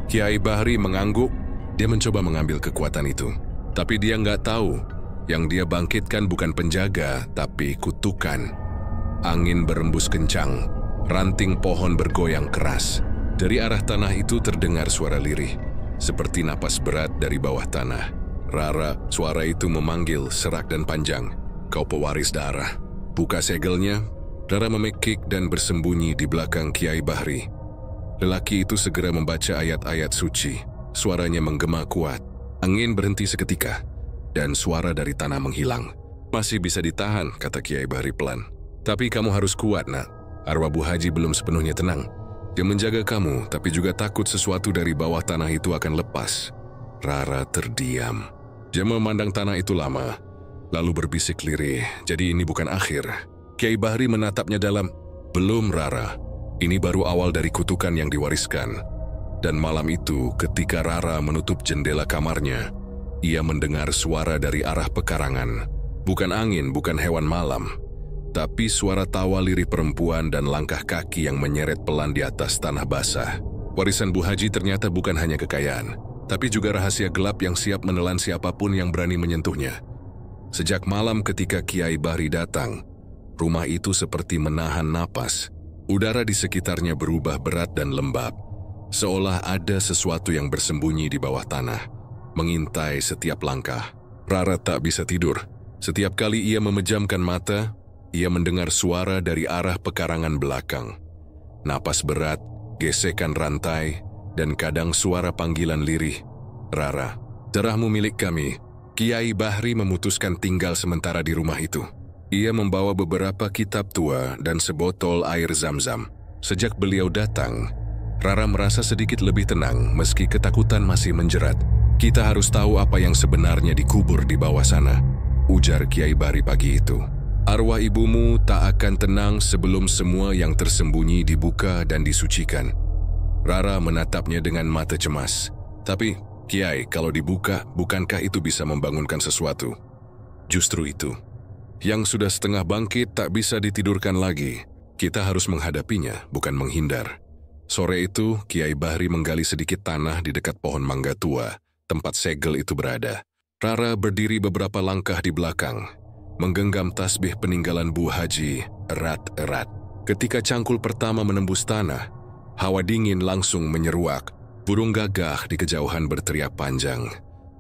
Kiai Bahri mengangguk. Dia mencoba mengambil kekuatan itu. Tapi dia nggak tahu. Yang dia bangkitkan bukan penjaga, tapi kutukan. Angin berembus kencang. Ranting pohon bergoyang keras. Dari arah tanah itu terdengar suara lirih. Seperti napas berat dari bawah tanah. "Rara," suara itu memanggil serak dan panjang. "Kau pewaris darah." Buka segelnya. Rara memekik dan bersembunyi di belakang Kiai Bahri. Lelaki itu segera membaca ayat-ayat suci. Suaranya menggema kuat. Angin berhenti seketika, dan suara dari tanah menghilang. "Masih bisa ditahan," kata Kiai Bahri pelan. "Tapi kamu harus kuat, nak. Arwah Bu Haji belum sepenuhnya tenang. Dia menjaga kamu, tapi juga takut sesuatu dari bawah tanah itu akan lepas." Rara terdiam. Dia memandang tanah itu lama, lalu berbisik lirih, "Jadi ini bukan akhir." Kiai Bahri menatapnya dalam. "Belum, Rara. Ini baru awal dari kutukan yang diwariskan." Dan malam itu, ketika Rara menutup jendela kamarnya, ia mendengar suara dari arah pekarangan. Bukan angin, bukan hewan malam, tapi suara tawa lirih perempuan dan langkah kaki yang menyeret pelan di atas tanah basah. Warisan Bu Haji ternyata bukan hanya kekayaan, tapi juga rahasia gelap yang siap menelan siapapun yang berani menyentuhnya. Sejak malam ketika Kiai Bahri datang, rumah itu seperti menahan napas. Udara di sekitarnya berubah berat dan lembab, seolah ada sesuatu yang bersembunyi di bawah tanah, mengintai setiap langkah. Rara tak bisa tidur. Setiap kali ia memejamkan mata, ia mendengar suara dari arah pekarangan belakang. Napas berat, gesekan rantai, dan kadang suara panggilan lirih. "Rara, darahmu milik kami." Kiai Bahri memutuskan tinggal sementara di rumah itu. Ia membawa beberapa kitab tua dan sebotol air zam-zam. Sejak beliau datang, Rara merasa sedikit lebih tenang meski ketakutan masih menjerat. "Kita harus tahu apa yang sebenarnya dikubur di bawah sana," ujar Kiai Bahri pagi itu. "Arwah ibumu tak akan tenang sebelum semua yang tersembunyi dibuka dan disucikan." Rara menatapnya dengan mata cemas. "Tapi, Kiai, kalau dibuka, bukankah itu bisa membangunkan sesuatu?" "Justru itu. Yang sudah setengah bangkit tak bisa ditidurkan lagi. Kita harus menghadapinya, bukan menghindar." Sore itu, Kiai Bahri menggali sedikit tanah di dekat pohon mangga tua, tempat segel itu berada. Rara berdiri beberapa langkah di belakang, menggenggam tasbih peninggalan Bu Haji erat-erat. Ketika cangkul pertama menembus tanah, hawa dingin langsung menyeruak. Burung gagak di kejauhan berteriak panjang.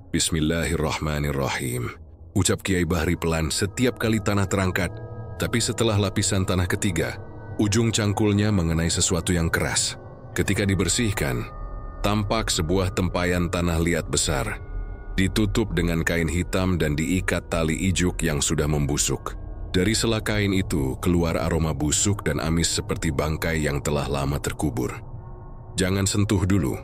"Bismillahirrahmanirrahim," ucap Kiai Bahri pelan setiap kali tanah terangkat. Tapi setelah lapisan tanah ketiga, ujung cangkulnya mengenai sesuatu yang keras. Ketika dibersihkan, tampak sebuah tempayan tanah liat besar, ditutup dengan kain hitam dan diikat tali ijuk yang sudah membusuk. Dari sela kain itu keluar aroma busuk dan amis seperti bangkai yang telah lama terkubur. "Jangan sentuh dulu,"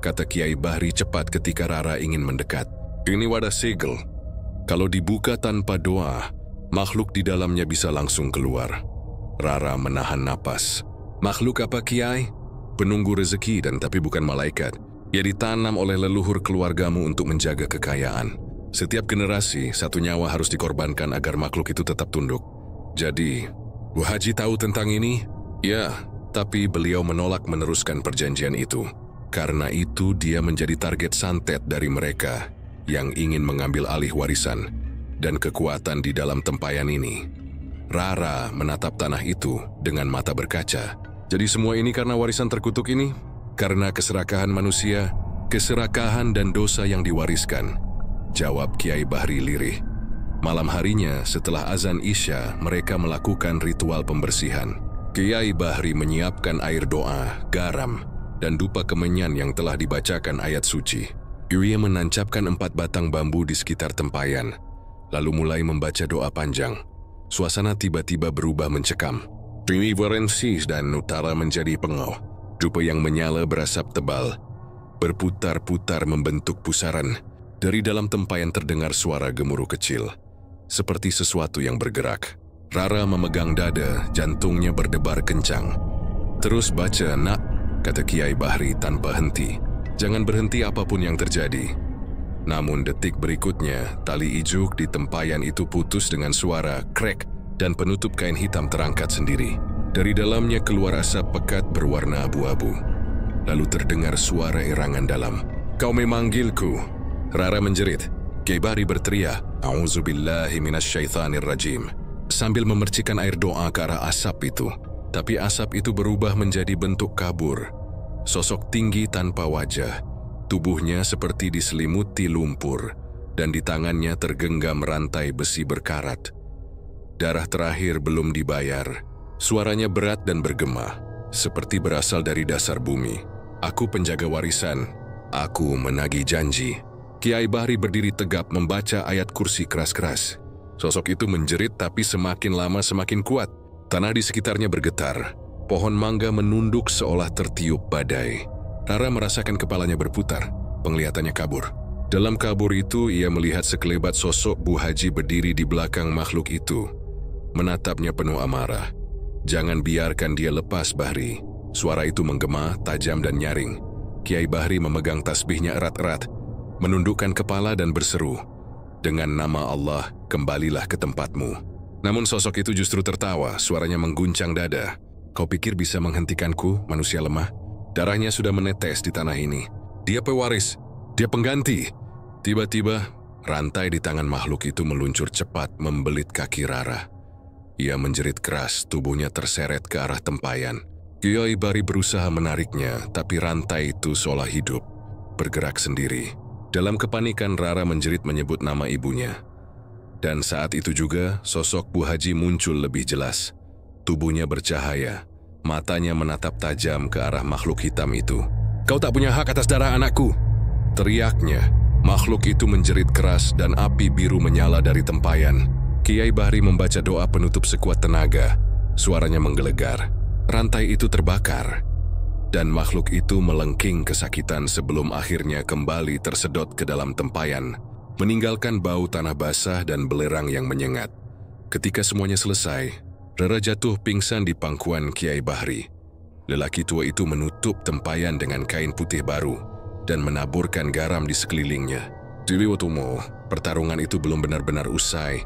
kata Kiai Bahri cepat ketika Rara ingin mendekat. "Ini wadah segel. Kalau dibuka tanpa doa, makhluk di dalamnya bisa langsung keluar." Rara menahan napas. "Makhluk apa, Kiai?" "Penunggu rezeki dan tapi bukan malaikat. Ia ditanam oleh leluhur keluargamu untuk menjaga kekayaan. Setiap generasi, satu nyawa harus dikorbankan agar makhluk itu tetap tunduk." "Jadi, Bu Haji tahu tentang ini?" "Ya, tapi beliau menolak meneruskan perjanjian itu. Karena itu dia menjadi target santet dari mereka yang ingin mengambil alih warisan dan kekuatan di dalam tempayan ini." Rara menatap tanah itu dengan mata berkaca. "Jadi semua ini karena warisan terkutuk ini? Karena keserakahan manusia, keserakahan dan dosa yang diwariskan?" jawab Kiai Bahri lirih. Malam harinya setelah azan Isya, mereka melakukan ritual pembersihan. Kiai Bahri menyiapkan air doa, garam, dan dupa kemenyan yang telah dibacakan ayat suci. Ia menancapkan 4 batang bambu di sekitar tempayan, lalu mulai membaca doa panjang. Suasana tiba-tiba berubah mencekam. Primiverensis dan utara menjadi pengau. Dupa yang menyala berasap tebal, berputar-putar membentuk pusaran. Dari dalam tempayan terdengar suara gemuruh kecil, seperti sesuatu yang bergerak. Rara memegang dada, jantungnya berdebar kencang. "Terus baca, nak," kata Kiai Bahri tanpa henti. "Jangan berhenti apapun yang terjadi." Namun detik berikutnya, tali ijuk di tempayan itu putus dengan suara krek dan penutup kain hitam terangkat sendiri. Dari dalamnya keluar asap pekat berwarna abu-abu. Lalu terdengar suara erangan dalam. "Kau memanggilku?" Rara menjerit. Kiai Bahri berteriak, "A'udzubillahi minasyaitonirrajim," sambil memercikan air doa ke arah asap itu. Tapi asap itu berubah menjadi bentuk kabur. Sosok tinggi tanpa wajah. Tubuhnya seperti diselimuti lumpur, dan di tangannya tergenggam rantai besi berkarat. Darah terakhir belum dibayar. Suaranya berat dan bergema, seperti berasal dari dasar bumi. "Aku penjaga warisan. Aku menagih janji." Kiai Bahri berdiri tegap membaca ayat kursi keras-keras. Sosok itu menjerit tapi semakin lama semakin kuat. Tanah di sekitarnya bergetar. Pohon mangga menunduk seolah tertiup badai. Rara merasakan kepalanya berputar, penglihatannya kabur. Dalam kabur itu, ia melihat sekelebat sosok Bu Haji berdiri di belakang makhluk itu. Menatapnya penuh amarah. "Jangan biarkan dia lepas, Bahri." Suara itu menggema, tajam dan nyaring. Kiai Bahri memegang tasbihnya erat-erat, menundukkan kepala dan berseru, "Dengan nama Allah, kembalilah ke tempatmu." Namun sosok itu justru tertawa, suaranya mengguncang dada. "Kau pikir bisa menghentikanku, manusia lemah? Darahnya sudah menetes di tanah ini. Dia pewaris, dia pengganti." Tiba-tiba, rantai di tangan makhluk itu meluncur cepat membelit kaki Rara. Ia menjerit keras, tubuhnya terseret ke arah tempayan. Kiai Bahri berusaha menariknya, tapi rantai itu seolah hidup, bergerak sendiri. Dalam kepanikan, Rara menjerit menyebut nama ibunya. Dan saat itu juga, sosok Bu Haji muncul lebih jelas. Tubuhnya bercahaya, matanya menatap tajam ke arah makhluk hitam itu. "Kau tak punya hak atas darah anakku!" teriaknya. Makhluk itu menjerit keras dan api biru menyala dari tempayan. Kiai Bahri membaca doa penutup sekuat tenaga. Suaranya menggelegar. rantai itu terbakar, dan makhluk itu melengking kesakitan sebelum akhirnya kembali tersedot ke dalam tempayan, meninggalkan bau tanah basah dan belerang yang menyengat. Ketika semuanya selesai, Rara jatuh pingsan di pangkuan Kiai Bahri. Lelaki tua itu menutup tempayan dengan kain putih baru dan menaburkan garam di sekelilingnya. Diwiwotomo, pertarungan itu belum benar-benar usai.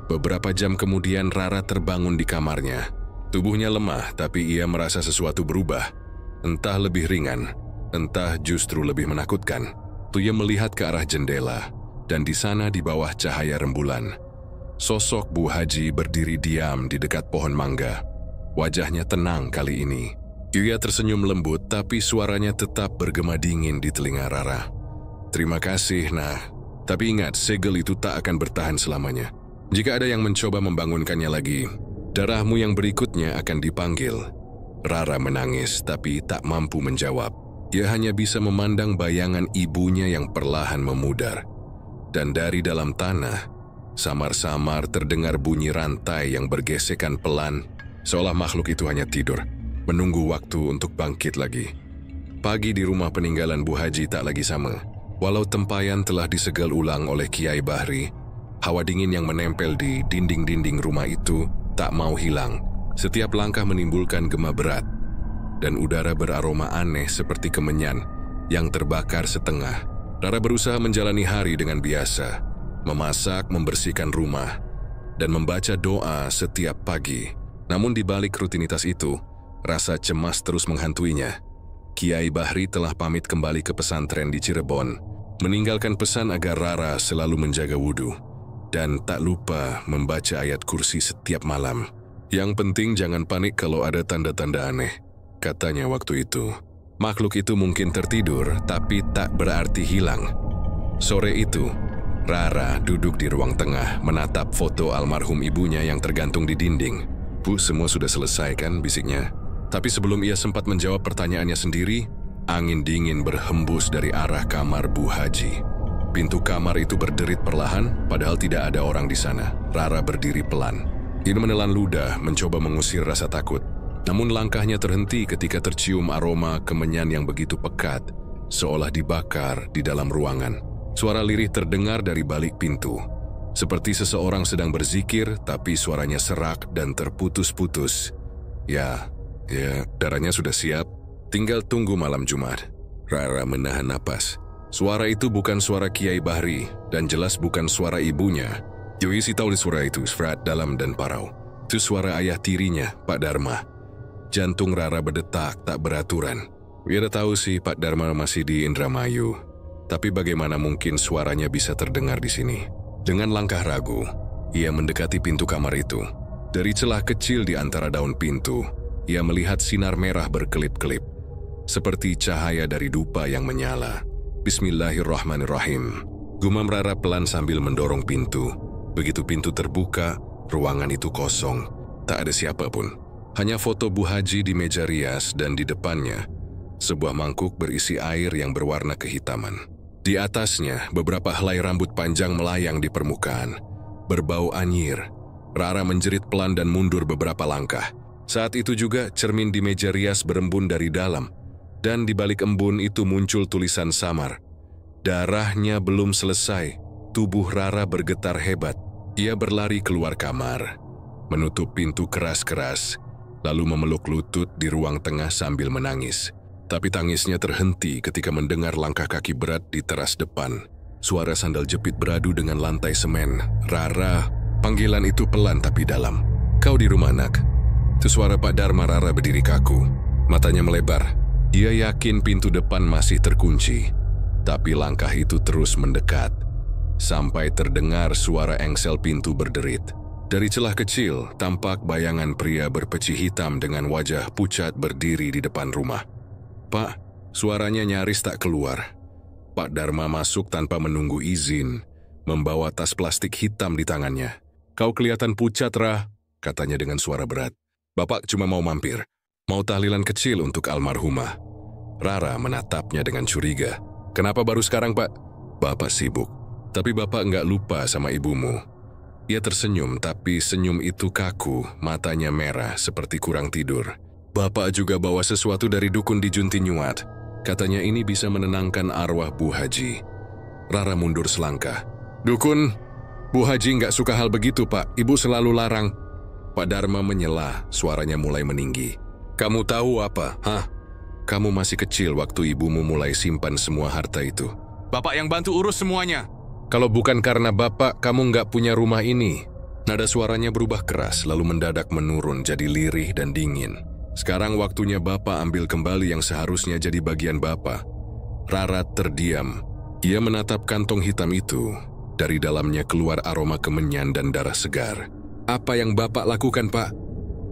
Beberapa jam kemudian Rara terbangun di kamarnya. Tubuhnya lemah, tapi ia merasa sesuatu berubah. Entah lebih ringan, entah justru lebih menakutkan. Ia melihat ke arah jendela, dan di sana di bawah cahaya rembulan, sosok Bu Haji berdiri diam di dekat pohon mangga. Wajahnya tenang kali ini. Ia tersenyum lembut, tapi suaranya tetap bergema dingin di telinga Rara. Terima kasih, nah. Tapi ingat, segel itu tak akan bertahan selamanya. Jika ada yang mencoba membangunkannya lagi, darahmu yang berikutnya akan dipanggil. Rara menangis, tapi tak mampu menjawab. Ia hanya bisa memandang bayangan ibunya yang perlahan memudar. Dan dari dalam tanah, samar-samar terdengar bunyi rantai yang bergesekan pelan, seolah makhluk itu hanya tidur, menunggu waktu untuk bangkit lagi. Pagi di rumah peninggalan Bu Haji tak lagi sama. Walau tempayan telah disegel ulang oleh Kiai Bahri, hawa dingin yang menempel di dinding-dinding rumah itu tak mau hilang. Setiap langkah menimbulkan gema berat, dan udara beraroma aneh seperti kemenyan yang terbakar setengah. Rara berusaha menjalani hari dengan biasa, memasak, membersihkan rumah, dan membaca doa setiap pagi. Namun di balik rutinitas itu, rasa cemas terus menghantuinya. Kiai Bahri telah pamit kembali ke pesantren di Cirebon, meninggalkan pesan agar Rara selalu menjaga wudhu, dan tak lupa membaca ayat kursi setiap malam. Yang penting jangan panik kalau ada tanda-tanda aneh, katanya waktu itu. Makhluk itu mungkin tertidur, tapi tak berarti hilang. Sore itu, Rara duduk di ruang tengah menatap foto almarhum ibunya yang tergantung di dinding. Bu, semua sudah selesai kan, bisiknya? Tapi sebelum ia sempat menjawab pertanyaannya sendiri, angin dingin berhembus dari arah kamar Bu Haji. Pintu kamar itu berderit perlahan, padahal tidak ada orang di sana. Rara berdiri pelan. Ia menelan ludah, mencoba mengusir rasa takut. Namun langkahnya terhenti ketika tercium aroma kemenyan yang begitu pekat, seolah dibakar di dalam ruangan. Suara lirih terdengar dari balik pintu. Seperti seseorang sedang berzikir, tapi suaranya serak dan terputus-putus. Ya, darahnya sudah siap. Tinggal tunggu malam Jumat. Rara menahan napas. Suara itu bukan suara Kiai Bahri, dan jelas bukan suara ibunya. Joisi tahu suara itu, serat dalam dan parau. Itu suara ayah tirinya, Pak Dharma. Jantung Rara berdetak tak beraturan. Ia tahu sih Pak Dharma masih di Indramayu. Tapi bagaimana mungkin suaranya bisa terdengar di sini? Dengan langkah ragu, ia mendekati pintu kamar itu. Dari celah kecil di antara daun pintu, ia melihat sinar merah berkelip-kelip, seperti cahaya dari dupa yang menyala. Bismillahirrahmanirrahim. Gumam Rara pelan sambil mendorong pintu. Begitu pintu terbuka, ruangan itu kosong. Tak ada siapapun. Hanya foto Bu Haji di meja rias dan di depannya, sebuah mangkuk berisi air yang berwarna kehitaman. Di atasnya, beberapa helai rambut panjang melayang di permukaan, berbau anyir. Rara menjerit pelan dan mundur beberapa langkah. Saat itu juga cermin di meja rias berembun dari dalam, dan di balik embun itu muncul tulisan samar. Darahnya belum selesai. Tubuh Rara bergetar hebat. Ia berlari keluar kamar, menutup pintu keras-keras, lalu memeluk lutut di ruang tengah sambil menangis. Tapi tangisnya terhenti ketika mendengar langkah kaki berat di teras depan. Suara sandal jepit beradu dengan lantai semen. Rara, panggilan itu pelan tapi dalam. Kau di rumah, nak? Itu suara Pak Dharma. Rara berdiri kaku, matanya melebar. Ia yakin pintu depan masih terkunci, tapi langkah itu terus mendekat, sampai terdengar suara engsel pintu berderit. Dari celah kecil, tampak bayangan pria berpeci hitam dengan wajah pucat berdiri di depan rumah. Pak, suaranya nyaris tak keluar. Pak Dharma masuk tanpa menunggu izin, membawa tas plastik hitam di tangannya. Kau kelihatan pucat, Rah, katanya dengan suara berat. Bapak cuma mau mampir, mau tahlilan kecil untuk almarhumah. Rara menatapnya dengan curiga. Kenapa baru sekarang, Pak? Bapak sibuk. Tapi Bapak nggak lupa sama ibumu. Ia tersenyum, tapi senyum itu kaku, matanya merah seperti kurang tidur. Bapak juga bawa sesuatu dari dukun di Juntinyuat. Katanya ini bisa menenangkan arwah Bu Haji. Rara mundur selangkah. Dukun, Bu Haji nggak suka hal begitu, Pak. Ibu selalu larang. Pak Dharma menyela, suaranya mulai meninggi. Kamu tahu apa, hah? Kamu masih kecil waktu ibumu mulai simpan semua harta itu. Bapak yang bantu urus semuanya. Kalau bukan karena Bapak, kamu nggak punya rumah ini. Nada suaranya berubah keras, lalu mendadak menurun jadi lirih dan dingin. Sekarang waktunya Bapak ambil kembali yang seharusnya jadi bagian Bapak. Rara terdiam. Ia menatap kantong hitam itu. Dari dalamnya keluar aroma kemenyan dan darah segar. Apa yang Bapak lakukan, Pak?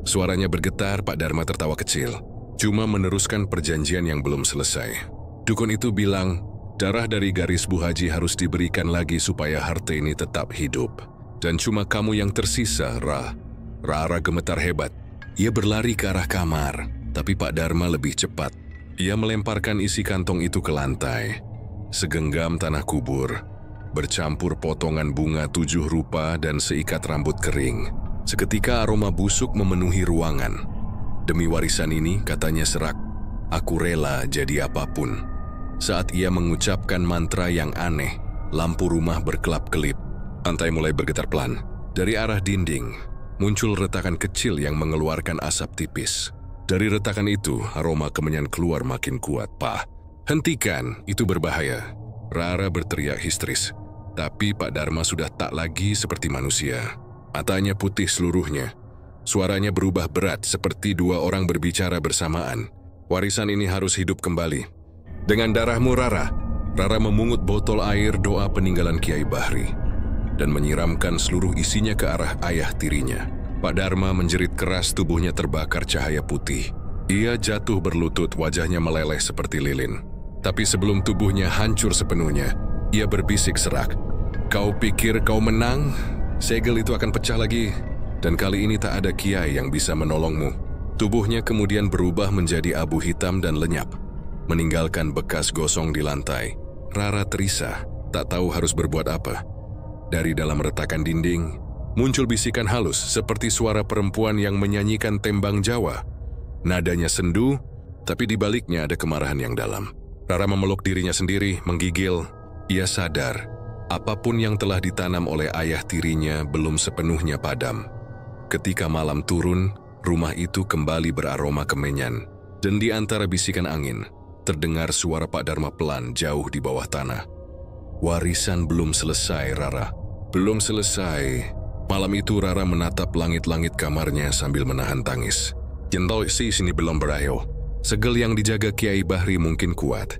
Suaranya bergetar, Pak Dharma tertawa kecil. Cuma meneruskan perjanjian yang belum selesai. Dukun itu bilang, darah dari garis Bu Haji harus diberikan lagi supaya harta ini tetap hidup. Dan cuma kamu yang tersisa, Rara gemetar hebat. Ia berlari ke arah kamar, tapi Pak Dharma lebih cepat. Ia melemparkan isi kantong itu ke lantai. Segenggam tanah kubur, bercampur potongan bunga 7 rupa dan seikat rambut kering. Seketika aroma busuk memenuhi ruangan. Demi warisan ini, katanya serak, aku rela jadi apapun. Saat ia mengucapkan mantra yang aneh, lampu rumah berkelap-kelip. Lantai mulai bergetar pelan. Dari arah dinding, muncul retakan kecil yang mengeluarkan asap tipis. Dari retakan itu, aroma kemenyan keluar makin kuat. Pak, hentikan, itu berbahaya. Rara berteriak histeris. Tapi Pak Dharma sudah tak lagi seperti manusia. Matanya putih seluruhnya. Suaranya berubah berat seperti 2 orang berbicara bersamaan. Warisan ini harus hidup kembali. Dengan darahmu, Rara. Rara memungut botol air doa peninggalan Kiai Bahri dan menyiramkan seluruh isinya ke arah ayah tirinya. Pak Dharma menjerit keras, tubuhnya terbakar cahaya putih. Ia jatuh berlutut, wajahnya meleleh seperti lilin. Tapi sebelum tubuhnya hancur sepenuhnya, ia berbisik serak. Kau pikir kau menang? Segel itu akan pecah lagi. Dan kali ini tak ada kiai yang bisa menolongmu. Tubuhnya kemudian berubah menjadi abu hitam dan lenyap, meninggalkan bekas gosong di lantai. Rara terisah, tak tahu harus berbuat apa. Dari dalam retakan dinding, muncul bisikan halus seperti suara perempuan yang menyanyikan tembang Jawa. Nadanya sendu, tapi di baliknya ada kemarahan yang dalam. Rara memeluk dirinya sendiri, menggigil. Ia sadar, apapun yang telah ditanam oleh ayah tirinya belum sepenuhnya padam. Ketika malam turun, rumah itu kembali beraroma kemenyan. Dan di antara bisikan angin, terdengar suara Pak Dharma pelan jauh di bawah tanah. Warisan belum selesai, Rara. Belum selesai. Malam itu Rara menatap langit-langit kamarnya sambil menahan tangis. Jentol sini belum berakhir. Segel yang dijaga Kiai Bahri mungkin kuat,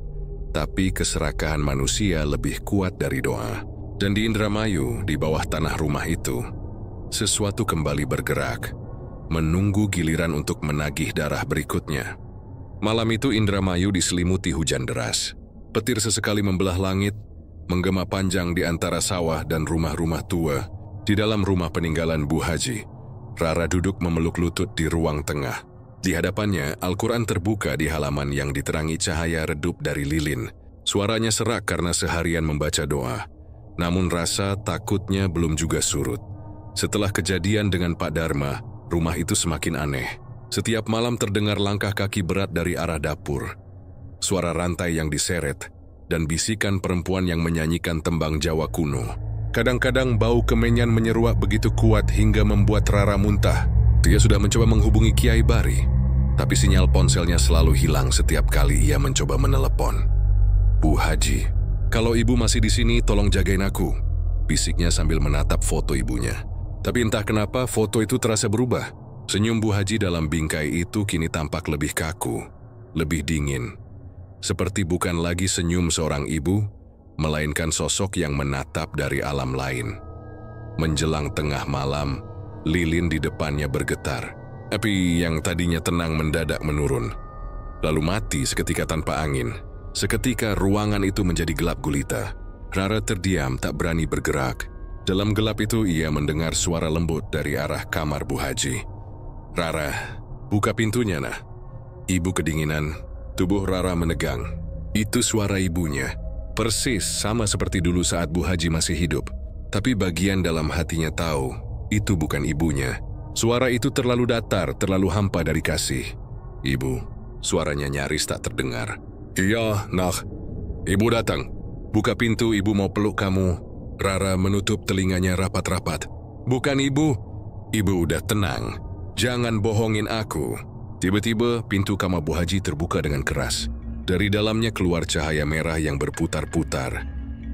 tapi keserakahan manusia lebih kuat dari doa. Dan di Indramayu, di bawah tanah rumah itu, sesuatu kembali bergerak, menunggu giliran untuk menagih darah berikutnya. Malam itu Indramayu diselimuti hujan deras. Petir sesekali membelah langit, menggema panjang di antara sawah dan rumah-rumah tua. Di dalam rumah peninggalan Bu Haji, Rara duduk memeluk lutut di ruang tengah. Di hadapannya, Al-Quran terbuka di halaman yang diterangi cahaya redup dari lilin. Suaranya serak karena seharian membaca doa. Namun rasa takutnya belum juga surut. Setelah kejadian dengan Pak Dharma, rumah itu semakin aneh. Setiap malam terdengar langkah kaki berat dari arah dapur. Suara rantai yang diseret, dan bisikan perempuan yang menyanyikan tembang Jawa kuno. Kadang-kadang bau kemenyan menyeruak begitu kuat hingga membuat Rara muntah. Dia sudah mencoba menghubungi Kiai Bahri, tapi sinyal ponselnya selalu hilang setiap kali ia mencoba menelepon. Bu Haji, kalau ibu masih di sini, tolong jagain aku, bisiknya sambil menatap foto ibunya. Tapi entah kenapa foto itu terasa berubah. Senyum Bu Haji dalam bingkai itu kini tampak lebih kaku, lebih dingin. Seperti bukan lagi senyum seorang ibu, melainkan sosok yang menatap dari alam lain. Menjelang tengah malam, lilin di depannya bergetar. Api yang tadinya tenang mendadak menurun, lalu mati seketika tanpa angin. Seketika ruangan itu menjadi gelap gulita. Rara terdiam, tak berani bergerak. Dalam gelap itu ia mendengar suara lembut dari arah kamar Bu Haji. Rara, buka pintunya, nah. Ibu kedinginan. Tubuh Rara menegang. Itu suara ibunya. Persis sama seperti dulu saat Bu Haji masih hidup. Tapi bagian dalam hatinya tahu, itu bukan ibunya. Suara itu terlalu datar, terlalu hampa dari kasih. Ibu, suaranya nyaris tak terdengar. Iya, Nak. Ibu datang. Buka pintu, ibu mau peluk kamu. Rara menutup telinganya rapat-rapat. Bukan ibu. Ibu udah tenang. Jangan bohongin aku. Tiba-tiba pintu kamar Bu Haji terbuka dengan keras. Dari dalamnya keluar cahaya merah yang berputar-putar,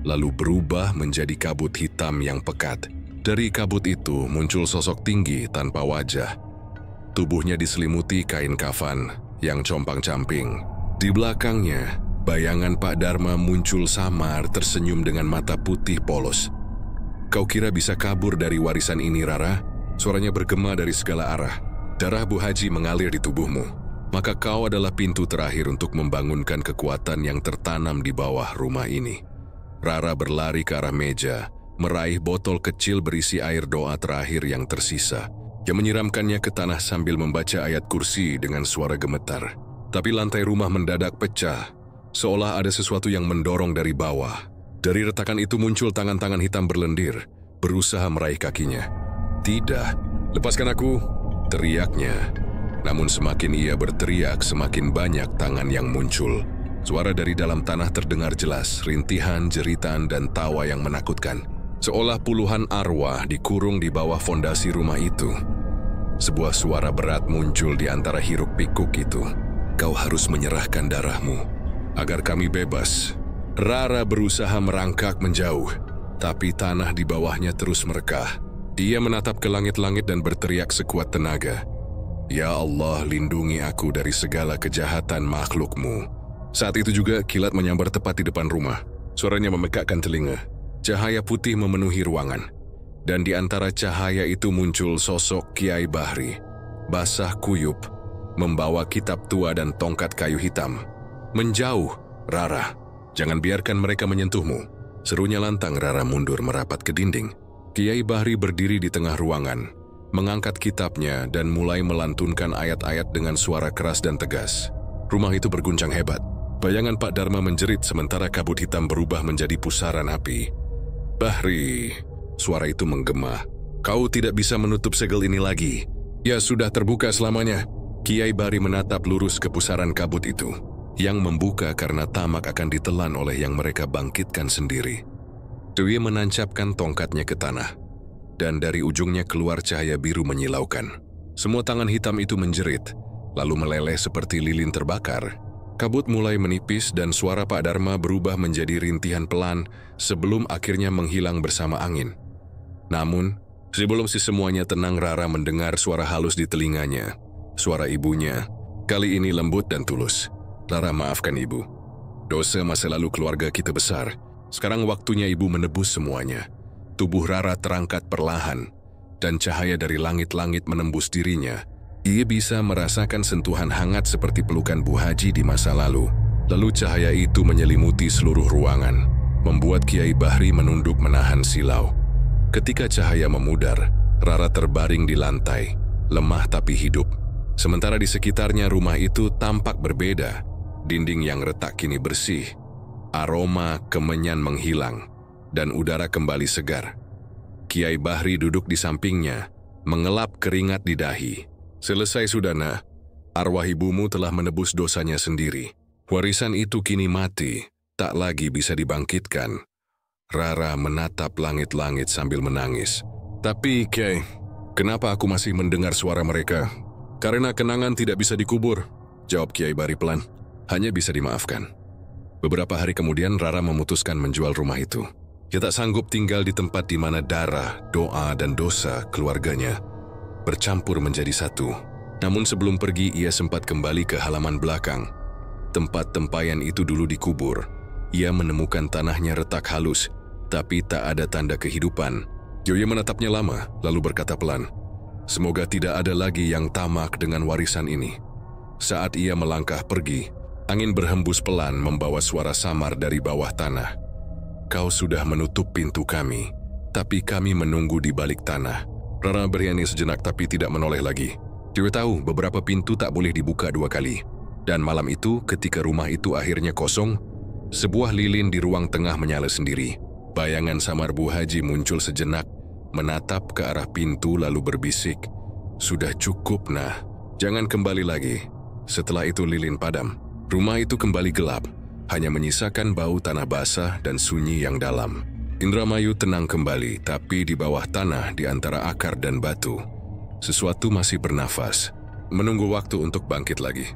lalu berubah menjadi kabut hitam yang pekat. Dari kabut itu muncul sosok tinggi tanpa wajah. Tubuhnya diselimuti kain kafan yang compang-camping. Di belakangnya, bayangan Pak Dharma muncul samar tersenyum dengan mata putih polos. Kau kira bisa kabur dari warisan ini, Rara? Suaranya bergema dari segala arah. Darah Bu Haji mengalir di tubuhmu. Maka kau adalah pintu terakhir untuk membangunkan kekuatan yang tertanam di bawah rumah ini. Rara berlari ke arah meja, meraih botol kecil berisi air doa terakhir yang tersisa. Dia menyiramkannya ke tanah sambil membaca ayat kursi dengan suara gemetar. Tapi lantai rumah mendadak pecah, seolah ada sesuatu yang mendorong dari bawah. Dari retakan itu muncul tangan-tangan hitam berlendir, berusaha meraih kakinya. Tidak, lepaskan aku, teriaknya. Namun semakin ia berteriak, semakin banyak tangan yang muncul. Suara dari dalam tanah terdengar jelas, rintihan, jeritan, dan tawa yang menakutkan. Seolah puluhan arwah dikurung di bawah fondasi rumah itu. Sebuah suara berat muncul di antara hiruk-pikuk itu. Kau harus menyerahkan darahmu, agar kami bebas. Rara berusaha merangkak menjauh, tapi tanah di bawahnya terus merekah. Ia menatap ke langit-langit dan berteriak sekuat tenaga. Ya Allah, lindungi aku dari segala kejahatan makhlukmu. Saat itu juga kilat menyambar tepat di depan rumah. Suaranya memekakkan telinga. Cahaya putih memenuhi ruangan. Dan di antara cahaya itu muncul sosok Kiai Bahri, basah kuyup, membawa kitab tua dan tongkat kayu hitam. Menjauh, Rara. Jangan biarkan mereka menyentuhmu. Serunya lantang. Rara mundur merapat ke dinding. Kiai Bahri berdiri di tengah ruangan, mengangkat kitabnya dan mulai melantunkan ayat-ayat dengan suara keras dan tegas. Rumah itu berguncang hebat. Bayangan Pak Dharma menjerit sementara kabut hitam berubah menjadi pusaran api. Bahri, suara itu menggema. Kau tidak bisa menutup segel ini lagi. Ya sudah terbuka selamanya. Kiai Bahri menatap lurus ke pusaran kabut itu, yang membuka karena tamak akan ditelan oleh yang mereka bangkitkan sendiri. Dewi menancapkan tongkatnya ke tanah, dan dari ujungnya keluar cahaya biru menyilaukan. Semua tangan hitam itu menjerit, lalu meleleh seperti lilin terbakar. Kabut mulai menipis dan suara Pak Dharma berubah menjadi rintihan pelan sebelum akhirnya menghilang bersama angin. Namun, sebelum semuanya tenang, Rara mendengar suara halus di telinganya. Suara ibunya, kali ini lembut dan tulus. Rara, maafkan ibu. Dosa masa lalu keluarga kita besar. Sekarang waktunya ibu menebus semuanya. Tubuh Rara terangkat perlahan, dan cahaya dari langit-langit menembus dirinya. Ia bisa merasakan sentuhan hangat seperti pelukan Bu Haji di masa lalu. Lalu cahaya itu menyelimuti seluruh ruangan, membuat Kiai Bahri menunduk menahan silau. Ketika cahaya memudar, Rara terbaring di lantai, lemah tapi hidup. Sementara di sekitarnya rumah itu tampak berbeda. Dinding yang retak kini bersih, aroma kemenyan menghilang, dan udara kembali segar. Kiai Bahri duduk di sampingnya, mengelap keringat di dahi. Selesai sudah, Nak. Arwah ibumu telah menebus dosanya sendiri. Warisan itu kini mati, tak lagi bisa dibangkitkan. Rara menatap langit-langit sambil menangis. Tapi, Kiai, kenapa aku masih mendengar suara mereka? Karena kenangan tidak bisa dikubur, jawab Kiai Bahri pelan. Hanya bisa dimaafkan. Beberapa hari kemudian, Rara memutuskan menjual rumah itu. Ia tak sanggup tinggal di tempat di mana darah, doa, dan dosa keluarganya bercampur menjadi satu. Namun sebelum pergi, ia sempat kembali ke halaman belakang. Tempat tempayan itu dulu dikubur. Ia menemukan tanahnya retak halus, tapi tak ada tanda kehidupan. Yoyo menatapnya lama, lalu berkata pelan, "Semoga tidak ada lagi yang tamak dengan warisan ini." Saat ia melangkah pergi, angin berhembus pelan membawa suara samar dari bawah tanah. "Kau sudah menutup pintu kami, tapi kami menunggu di balik tanah." Rara berhenti sejenak tapi tidak menoleh lagi. Dia tahu beberapa pintu tak boleh dibuka dua kali. Dan malam itu, ketika rumah itu akhirnya kosong, sebuah lilin di ruang tengah menyala sendiri. Bayangan samar Bu Haji muncul sejenak, menatap ke arah pintu lalu berbisik, "Sudah cukup, Nah. Jangan kembali lagi. Setelah itu lilin padam. Rumah itu kembali gelap, hanya menyisakan bau tanah basah dan sunyi yang dalam. Indramayu tenang kembali, tapi di bawah tanah di antara akar dan batu, sesuatu masih bernafas, menunggu waktu untuk bangkit lagi.